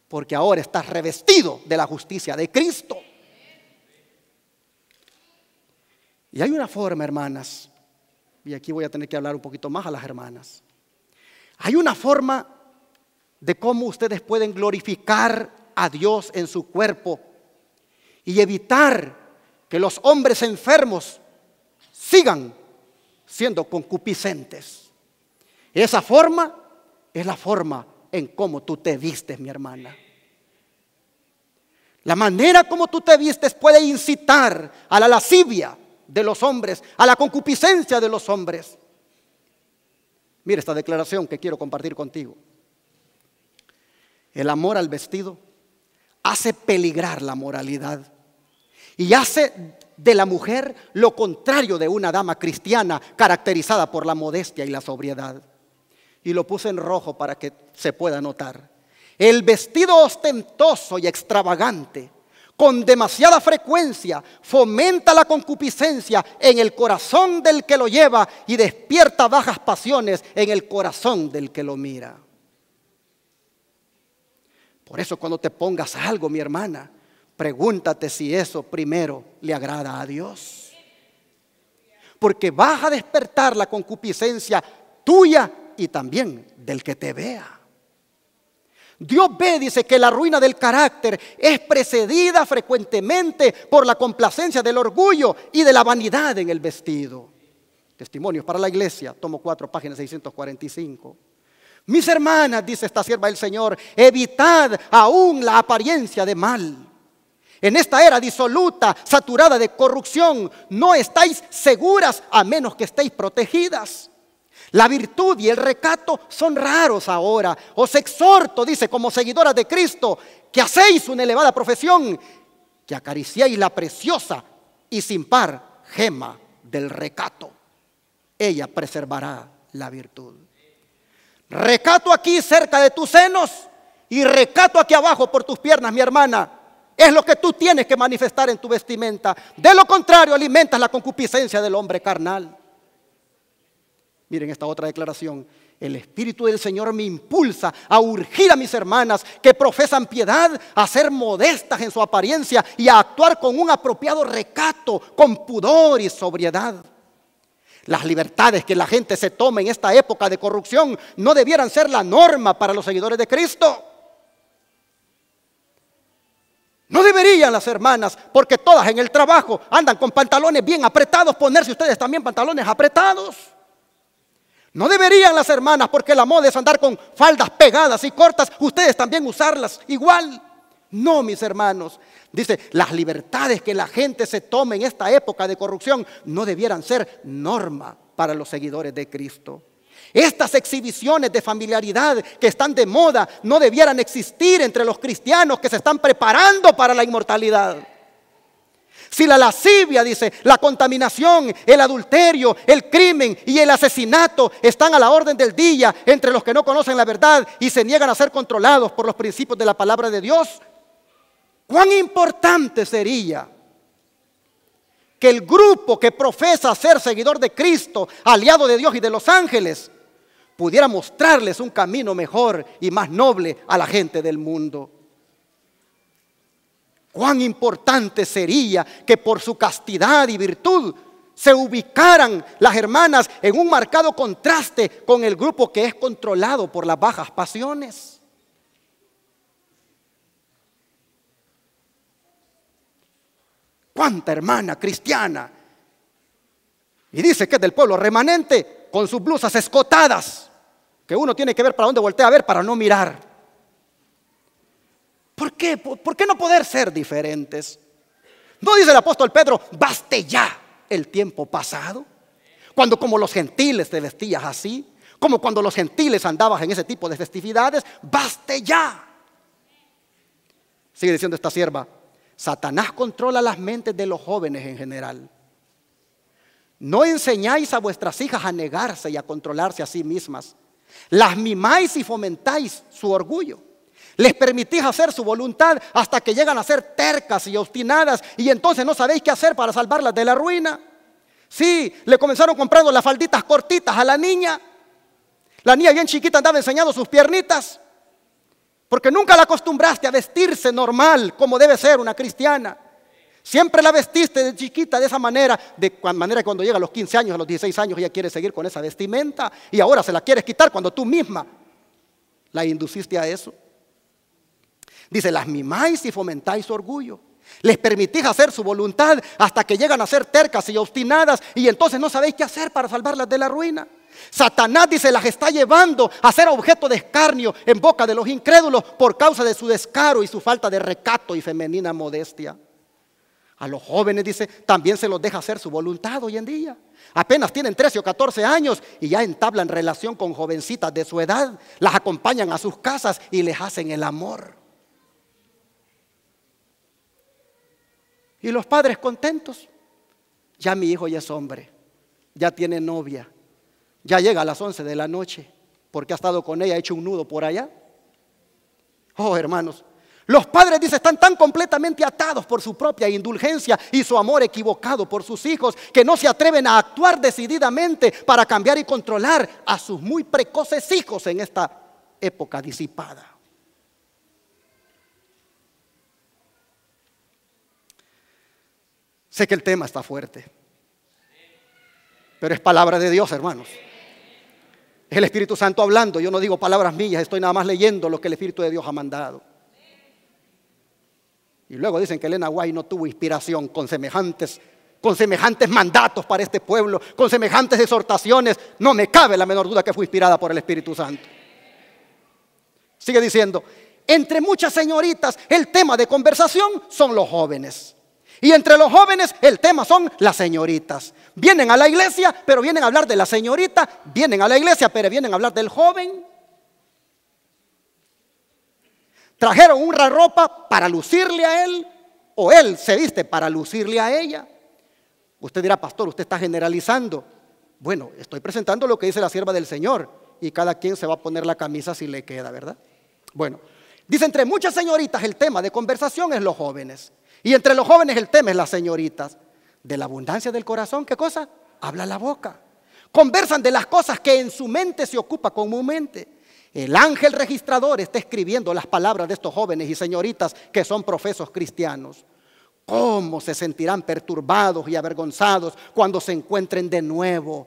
porque ahora estás revestido de la justicia de Cristo. Y hay una forma, hermanas, y aquí voy a tener que hablar un poquito más a las hermanas. Hay una forma de cómo ustedes pueden glorificar a Dios en su cuerpo y evitar que los hombres enfermos sigan siendo concupiscentes. Esa forma es la forma en cómo tú te vistes, mi hermana. La manera como tú te vistes puede incitar a la lascivia de los hombres, a la concupiscencia de los hombres. Mira esta declaración que quiero compartir contigo. El amor al vestido hace peligrar la moralidad y hace de la mujer lo contrario de una dama cristiana caracterizada por la modestia y la sobriedad. Y lo puse en rojo para que se pueda notar. El vestido ostentoso y extravagante, con demasiada frecuencia, fomenta la concupiscencia en el corazón del que lo lleva y despierta bajas pasiones en el corazón del que lo mira. Por eso cuando te pongas algo, mi hermana, pregúntate si eso primero le agrada a Dios. Porque vas a despertar la concupiscencia tuya y también del que te vea. Dios ve, dice, que la ruina del carácter es precedida frecuentemente por la complacencia del orgullo y de la vanidad en el vestido. Testimonios para la Iglesia, tomo 4, página 645. Mis hermanas, dice esta sierva del Señor, evitad aún la apariencia de mal. En esta era disoluta, saturada de corrupción, no estáis seguras a menos que estéis protegidas. La virtud y el recato son raros ahora. Os exhorto, dice, como seguidoras de Cristo, que hacéis una elevada profesión, que acariciéis la preciosa y sin par gema del recato. Ella preservará la virtud. Recato aquí cerca de tus senos y recato aquí abajo por tus piernas, mi hermana. Es lo que tú tienes que manifestar en tu vestimenta. De lo contrario, alimentas la concupiscencia del hombre carnal. Miren esta otra declaración. El Espíritu del Señor me impulsa a urgir a mis hermanas que profesan piedad, a ser modestas en su apariencia y a actuar con un apropiado recato, con pudor y sobriedad. Las libertades que la gente se toma en esta época de corrupción no debieran ser la norma para los seguidores de Cristo. No deberían las hermanas, porque todas en el trabajo andan con pantalones bien apretados, ponerse ustedes también pantalones apretados. No deberían las hermanas, porque la moda es andar con faldas pegadas y cortas, ustedes también usarlas igual. No, mis hermanos. Dice, las libertades que la gente se toma en esta época de corrupción no debieran ser norma para los seguidores de Cristo. Estas exhibiciones de familiaridad que están de moda no debieran existir entre los cristianos que se están preparando para la inmortalidad. Si la lascivia, dice, la contaminación, el adulterio, el crimen y el asesinato están a la orden del día entre los que no conocen la verdad y se niegan a ser controlados por los principios de la palabra de Dios, ¿cuán importante sería que el grupo que profesa ser seguidor de Cristo, aliado de Dios y de los ángeles, pudiera mostrarles un camino mejor y más noble a la gente del mundo? Cuán importante sería que por su castidad y virtud se ubicaran las hermanas en un marcado contraste con el grupo que es controlado por las bajas pasiones. ¿Cuánta hermana cristiana? Y dice que es del pueblo remanente, con sus blusas escotadas, que uno tiene que ver para dónde voltea a ver para no mirar. ¿Por qué? ¿Por qué no poder ser diferentes? ¿No dice el apóstol Pedro, baste ya el tiempo pasado? Cuando como los gentiles te vestías así, como cuando los gentiles andabas en ese tipo de festividades, baste ya. Sigue diciendo esta sierva, Satanás controla las mentes de los jóvenes en general. No enseñáis a vuestras hijas a negarse y a controlarse a sí mismas. Las mimáis y fomentáis su orgullo. Les permitís hacer su voluntad hasta que llegan a ser tercas y obstinadas y entonces no sabéis qué hacer para salvarlas de la ruina. Sí, le comenzaron comprando las falditas cortitas a la niña. La niña bien chiquita andaba enseñando sus piernitas porque nunca la acostumbraste a vestirse normal como debe ser una cristiana. Siempre la vestiste de chiquita de esa manera, de manera que cuando llega a los 15 años, a los 16 años ella quiere seguir con esa vestimenta y ahora se la quieres quitar cuando tú misma la induciste a eso. Dice, las mimáis y fomentáis su orgullo. Les permitís hacer su voluntad hasta que llegan a ser tercas y obstinadas y entonces no sabéis qué hacer para salvarlas de la ruina. Satanás, dice, las está llevando a ser objeto de escarnio en boca de los incrédulos por causa de su descaro y su falta de recato y femenina modestia. A los jóvenes, dice, también se los deja hacer su voluntad hoy en día. Apenas tienen 13 o 14 años y ya entablan relación con jovencitas de su edad. Las acompañan a sus casas y les hacen el amor. Y los padres contentos. Ya mi hijo ya es hombre, ya tiene novia, ya llega a las 11 de la noche porque ha estado con ella, ha hecho un nudo por allá. Oh, hermanos, los padres, dice, están tan completamente atados por su propia indulgencia y su amor equivocado por sus hijos que no se atreven a actuar decididamente para cambiar y controlar a sus muy precoces hijos en esta época disipada. Sé que el tema está fuerte, pero es palabra de Dios, hermanos. Es el Espíritu Santo hablando. Yo no digo palabras mías, estoy nada más leyendo lo que el Espíritu de Dios ha mandado. Y luego dicen que Elena White no tuvo inspiración con semejantes mandatos para este pueblo, con semejantes exhortaciones. No me cabe la menor duda que fue inspirada por el Espíritu Santo. Sigue diciendo, entre muchas señoritas el tema de conversación son los jóvenes. Y entre los jóvenes el tema son las señoritas. Vienen a la iglesia, pero vienen a hablar de la señorita. Vienen a la iglesia, pero vienen a hablar del joven. Trajeron una ropa para lucirle a él, o él se viste para lucirle a ella. Usted dirá, pastor, usted está generalizando. Bueno, estoy presentando lo que dice la sierva del Señor y cada quien se va a poner la camisa si le queda, ¿verdad? Bueno, dice, entre muchas señoritas el tema de conversación es los jóvenes, y entre los jóvenes el tema es las señoritas. De la abundancia del corazón, ¿qué cosa? Habla la boca. Conversan de las cosas que en su mente se ocupa comúnmente. El ángel registrador está escribiendo las palabras de estos jóvenes y señoritas que son profesos cristianos. ¿Cómo se sentirán perturbados y avergonzados cuando se encuentren de nuevo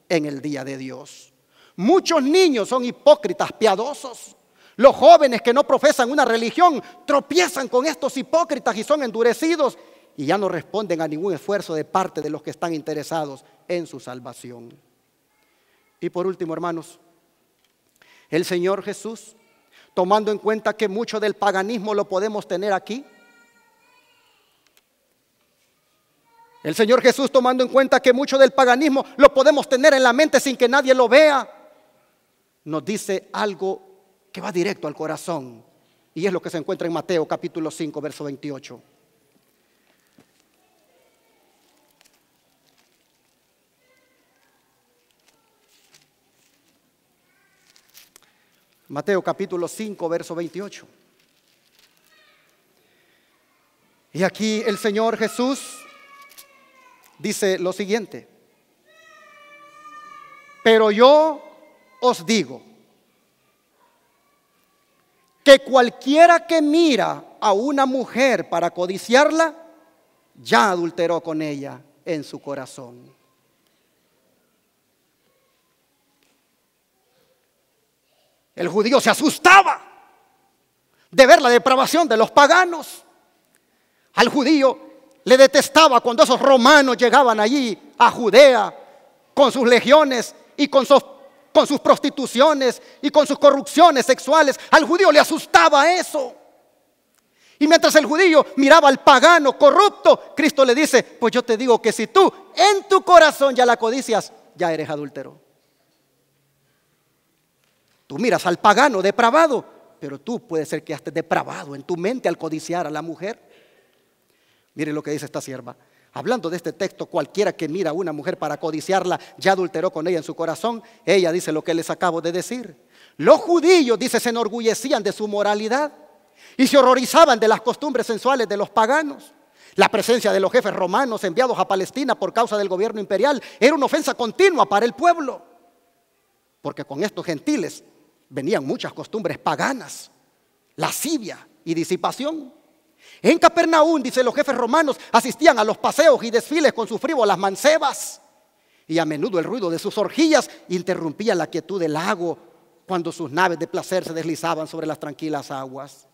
en el día de Dios? Muchos niños son hipócritas piadosos. Los jóvenes que no profesan una religión tropiezan con estos hipócritas y son endurecidos y ya no responden a ningún esfuerzo de parte de los que están interesados en su salvación. Y por último, hermanos, el Señor Jesús, tomando en cuenta que mucho del paganismo lo podemos tener aquí, el Señor Jesús, tomando en cuenta que mucho del paganismo lo podemos tener en la mente sin que nadie lo vea, nos dice algo que va directo al corazón, y es lo que se encuentra en Mateo capítulo 5, verso 28. Mateo capítulo 5, verso 28. Y aquí el Señor Jesús dice lo siguiente: pero yo os digo que cualquiera que mira a una mujer para codiciarla, ya adulteró con ella en su corazón. El judío se asustaba de ver la depravación de los paganos. Al judío le detestaba cuando esos romanos llegaban allí a Judea con sus legiones y con sus prostituciones y con sus corrupciones sexuales. Al judío le asustaba eso. Y mientras el judío miraba al pagano corrupto, Cristo le dice: pues yo te digo que si tú en tu corazón ya la codicias, ya eres adúltero. Tú miras al pagano depravado, pero tú puedes ser que estés depravado en tu mente al codiciar a la mujer. Mire lo que dice esta sierva. Hablando de este texto, cualquiera que mira a una mujer para codiciarla, ya adulteró con ella en su corazón. Ella dice lo que les acabo de decir. Los judíos, dice, se enorgullecían de su moralidad y se horrorizaban de las costumbres sensuales de los paganos. La presencia de los jefes romanos enviados a Palestina por causa del gobierno imperial era una ofensa continua para el pueblo, porque con estos gentiles venían muchas costumbres paganas, lascivia y disipación. En Capernaum, dice, los jefes romanos asistían a los paseos y desfiles con sus frívolas mancebas, y a menudo el ruido de sus orgías interrumpía la quietud del lago cuando sus naves de placer se deslizaban sobre las tranquilas aguas.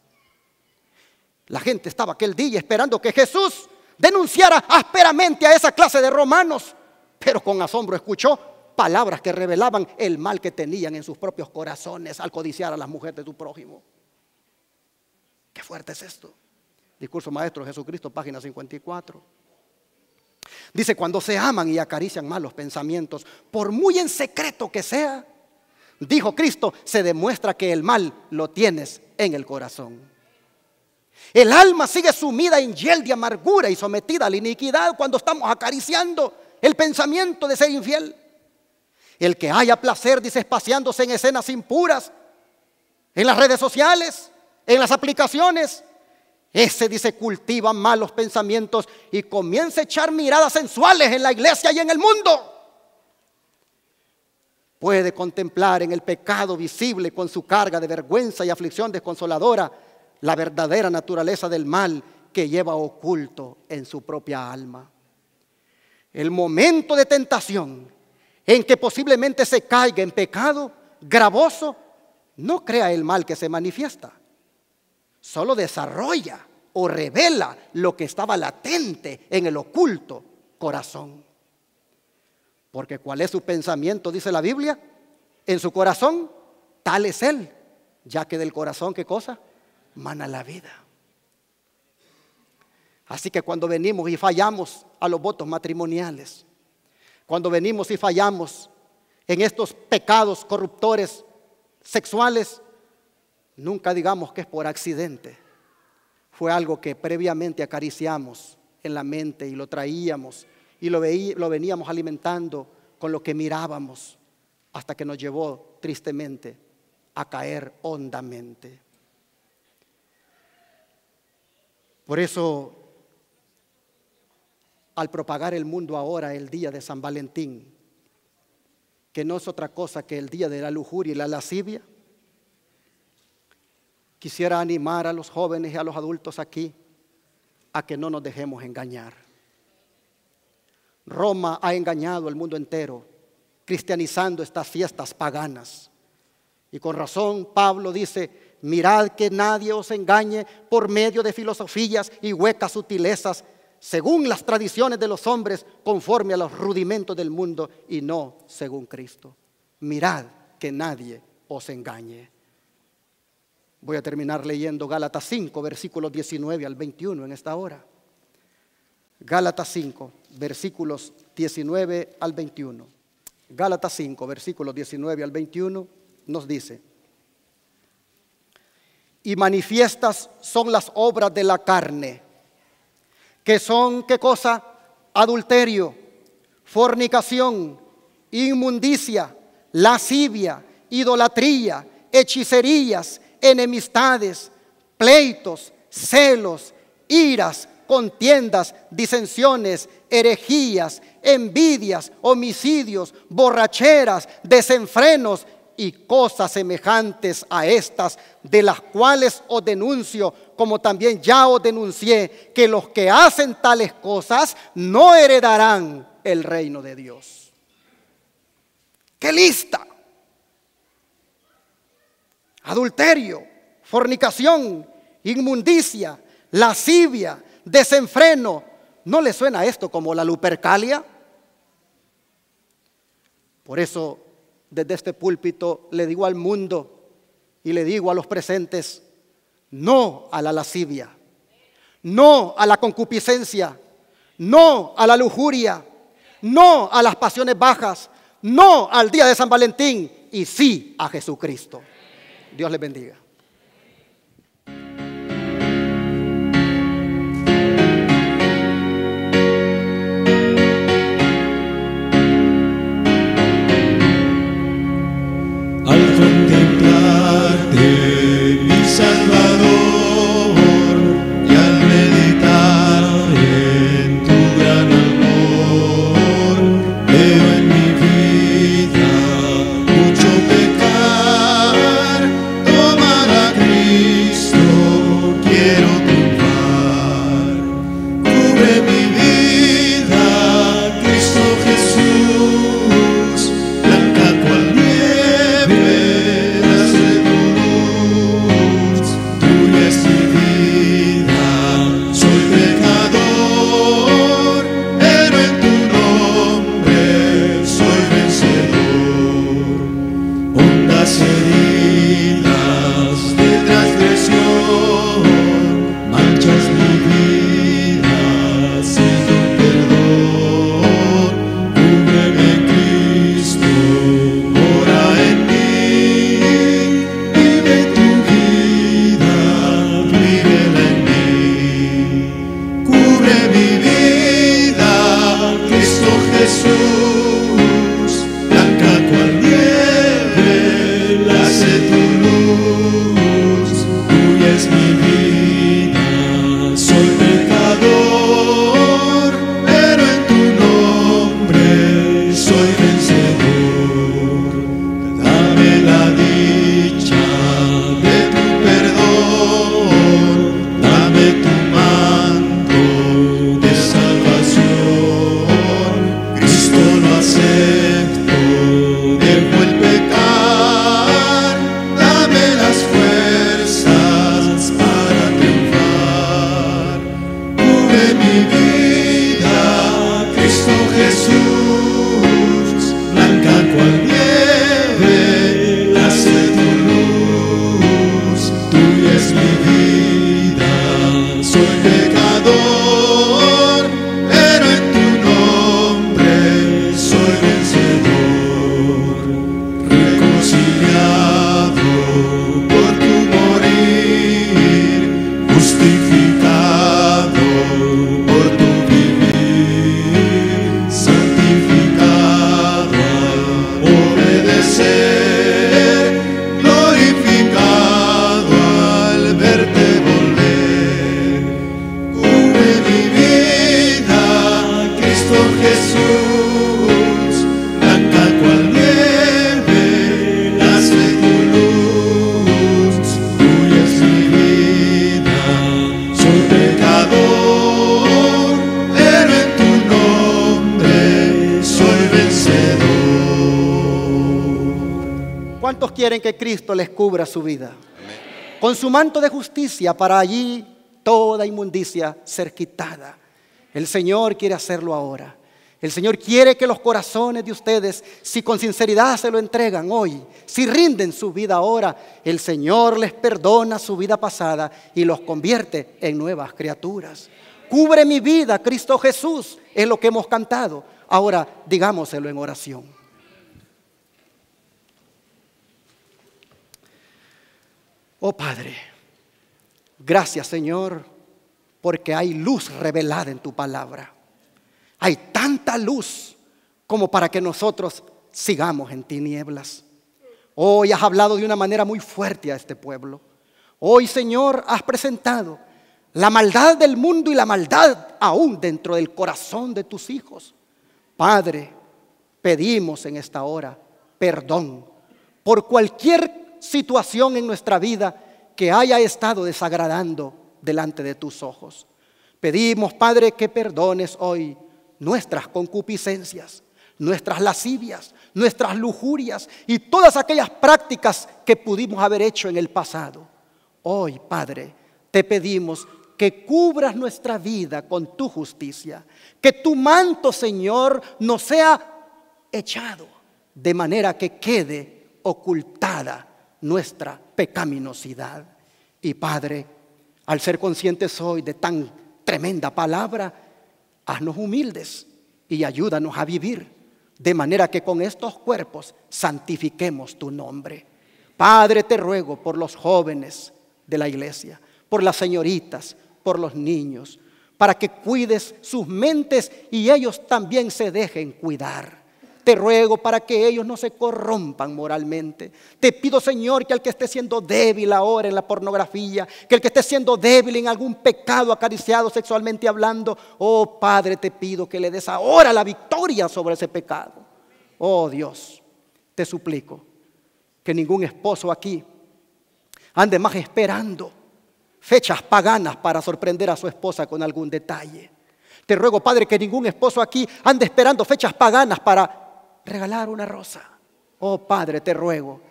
La gente estaba aquel día esperando que Jesús denunciara ásperamente a esa clase de romanos, pero con asombro escuchó palabras que revelaban el mal que tenían en sus propios corazones al codiciar a las mujeres de tu prójimo. Qué fuerte es esto. Discurso Maestro de Jesucristo, página 54. Dice: cuando se aman y acarician mal los pensamientos, por muy en secreto que sea, dijo Cristo, se demuestra que el mal lo tienes en el corazón. El alma sigue sumida en hiel de amargura y sometida a la iniquidad cuando estamos acariciando el pensamiento de ser infiel. El que haya placer, dice, espaciándose en escenas impuras, en las redes sociales, en las aplicaciones, ese, dice, cultiva malos pensamientos y comienza a echar miradas sensuales en la iglesia y en el mundo. Puede contemplar en el pecado visible con su carga de vergüenza y aflicción desconsoladora la verdadera naturaleza del mal que lleva oculto en su propia alma. El momento de tentación en que posiblemente se caiga en pecado gravoso no crea el mal que se manifiesta, solo desarrolla o revela lo que estaba latente en el oculto corazón. Porque ¿cuál es su pensamiento? Dice la Biblia, en su corazón, tal es él, ya que del corazón, ¿qué cosa? Mana la vida. Así que cuando venimos y fallamos a los votos matrimoniales, cuando venimos y fallamos en estos pecados corruptores sexuales, nunca digamos que es por accidente. fue algo que previamente acariciamos en la mente y lo traíamos y lo veníamos alimentando con lo que mirábamos, hasta que nos llevó tristemente a caer hondamente. Por eso, al propagar el mundo ahora el día de San Valentín, que no es otra cosa que el día de la lujuria y la lascivia, quisiera animar a los jóvenes y a los adultos aquí a que no nos dejemos engañar. Roma ha engañado al mundo entero, cristianizando estas fiestas paganas. Y con razón Pablo dice: mirad que nadie os engañe por medio de filosofías y huecas sutilezas, según las tradiciones de los hombres, conforme a los rudimentos del mundo, y no según Cristo. Mirad que nadie os engañe. Voy a terminar leyendo Gálatas 5, versículos 19 al 21 en esta hora. Gálatas 5, versículos 19 al 21. Gálatas 5, versículos 19 al 21 nos dice: y manifiestas son las obras de la carne, que son, ¿qué cosa? Adulterio, fornicación, inmundicia, lascivia, idolatría, hechicerías, enemistades, pleitos, celos, iras, contiendas, disensiones, herejías, envidias, homicidios, borracheras, desenfrenos y cosas semejantes a estas, de las cuales os denuncio, como también ya os denuncié, que los que hacen tales cosas no heredarán el reino de Dios. ¡Qué lista! Adulterio, fornicación, inmundicia, lascivia, desenfreno. ¿No le suena esto como la Lupercalia? Por eso, desde este púlpito le digo al mundo y le digo a los presentes: no a la lascivia, no a la concupiscencia, no a la lujuria, no a las pasiones bajas, no al día de San Valentín, y sí a Jesucristo. Dios les bendiga. Al contemplarte, mi Salvador, y al meditar en tu gran amor, veo en mi vida mucho pecar. Tomar a Cristo quiero triunfar. Cubre mi vida, Cristo Jesús, blanca cual nieve, hace tu luz. Tuya es mi vida, soy pecador, pero en tu nombre soy vencedor. Hondas heridas de transgresión, manchas mi vida sin tu perdón. Cúbreme, Cristo, ora en mí, vive tu vida, vívela en mí. Cubre mi vida, Cristo Jesús, blanca cual nieve, hace tu luz. Tuya es mi vida, soy pecador, pero en tu nombre soy vencedor. Dame la dicha de tu perdón, dame tu manto de salvación. Cristo lo acepto, dejo el pecar, dame las fuerzas para triunfar. Cubre mi vida, Cristo Jesús, blanca cual nieve, hace tu luz. Tuya es mi vida, soy pecador, pero en tu nombre soy vencedor. Reconciliado por tu morir, justificado ¿Cuántos quieren que Cristo les cubra su vida? Con su manto de justicia, para allí toda inmundicia ser quitada. El Señor quiere hacerlo ahora. El Señor quiere que los corazones de ustedes, si con sinceridad se lo entregan hoy, si rinden su vida ahora, el Señor les perdona su vida pasada y los convierte en nuevas criaturas. Cubre mi vida, Cristo Jesús, es lo que hemos cantado. Ahora digámoselo en oración. Oh Padre, gracias Señor, porque hay luz revelada en tu palabra. Hay tanta luz como para que nosotros sigamos en tinieblas. Hoy has hablado de una manera muy fuerte a este pueblo. Hoy, Señor, has presentado la maldad del mundo y la maldad aún dentro del corazón de tus hijos. Padre, pedimos en esta hora perdón por cualquier situación en nuestra vida que haya estado desagradando delante de tus ojos. Pedimos, Padre, que perdones hoy nuestras concupiscencias, nuestras lascivias, nuestras lujurias y todas aquellas prácticas que pudimos haber hecho en el pasado. Hoy, Padre, te pedimos que cubras nuestra vida con tu justicia, que tu manto, Señor, no sea echado, de manera que quede ocultada nuestra pecaminosidad. Y Padre, al ser conscientes hoy de tan tremenda palabra, haznos humildes y ayúdanos a vivir de manera que con estos cuerpos santifiquemos tu nombre. Padre, te ruego por los jóvenes de la iglesia, por las señoritas, por los niños, para que cuides sus mentes y ellos también se dejen cuidar. Te ruego para que ellos no se corrompan moralmente. Te pido, Señor, que al que esté siendo débil ahora en la pornografía, que el que esté siendo débil en algún pecado acariciado sexualmente hablando, oh Padre, te pido que le des ahora la victoria sobre ese pecado. Oh Dios, te suplico que ningún esposo aquí ande más esperando fechas paganas para sorprender a su esposa con algún detalle. Te ruego, Padre, que ningún esposo aquí ande esperando fechas paganas para regalar una rosa. Oh Padre, te ruego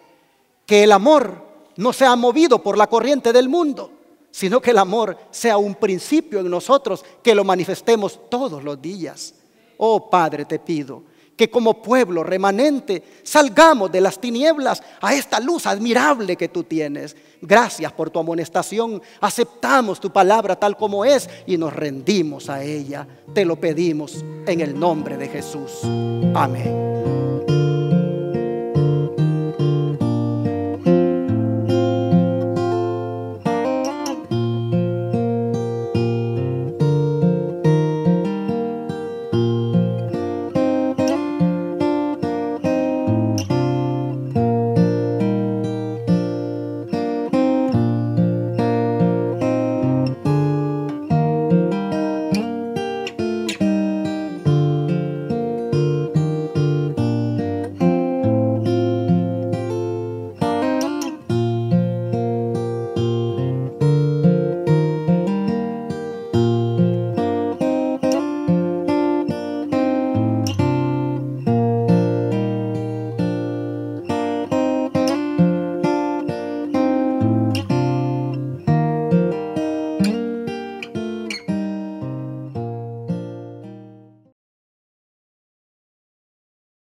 que el amor no sea movido por la corriente del mundo, sino que el amor sea un principio en nosotros, que lo manifestemos todos los días. Oh Padre, te pido que como pueblo remanente salgamos de las tinieblas a esta luz admirable que tú tienes. Gracias por tu amonestación. Aceptamos tu palabra tal como es y nos rendimos a ella. Te lo pedimos en el nombre de Jesús. Amén.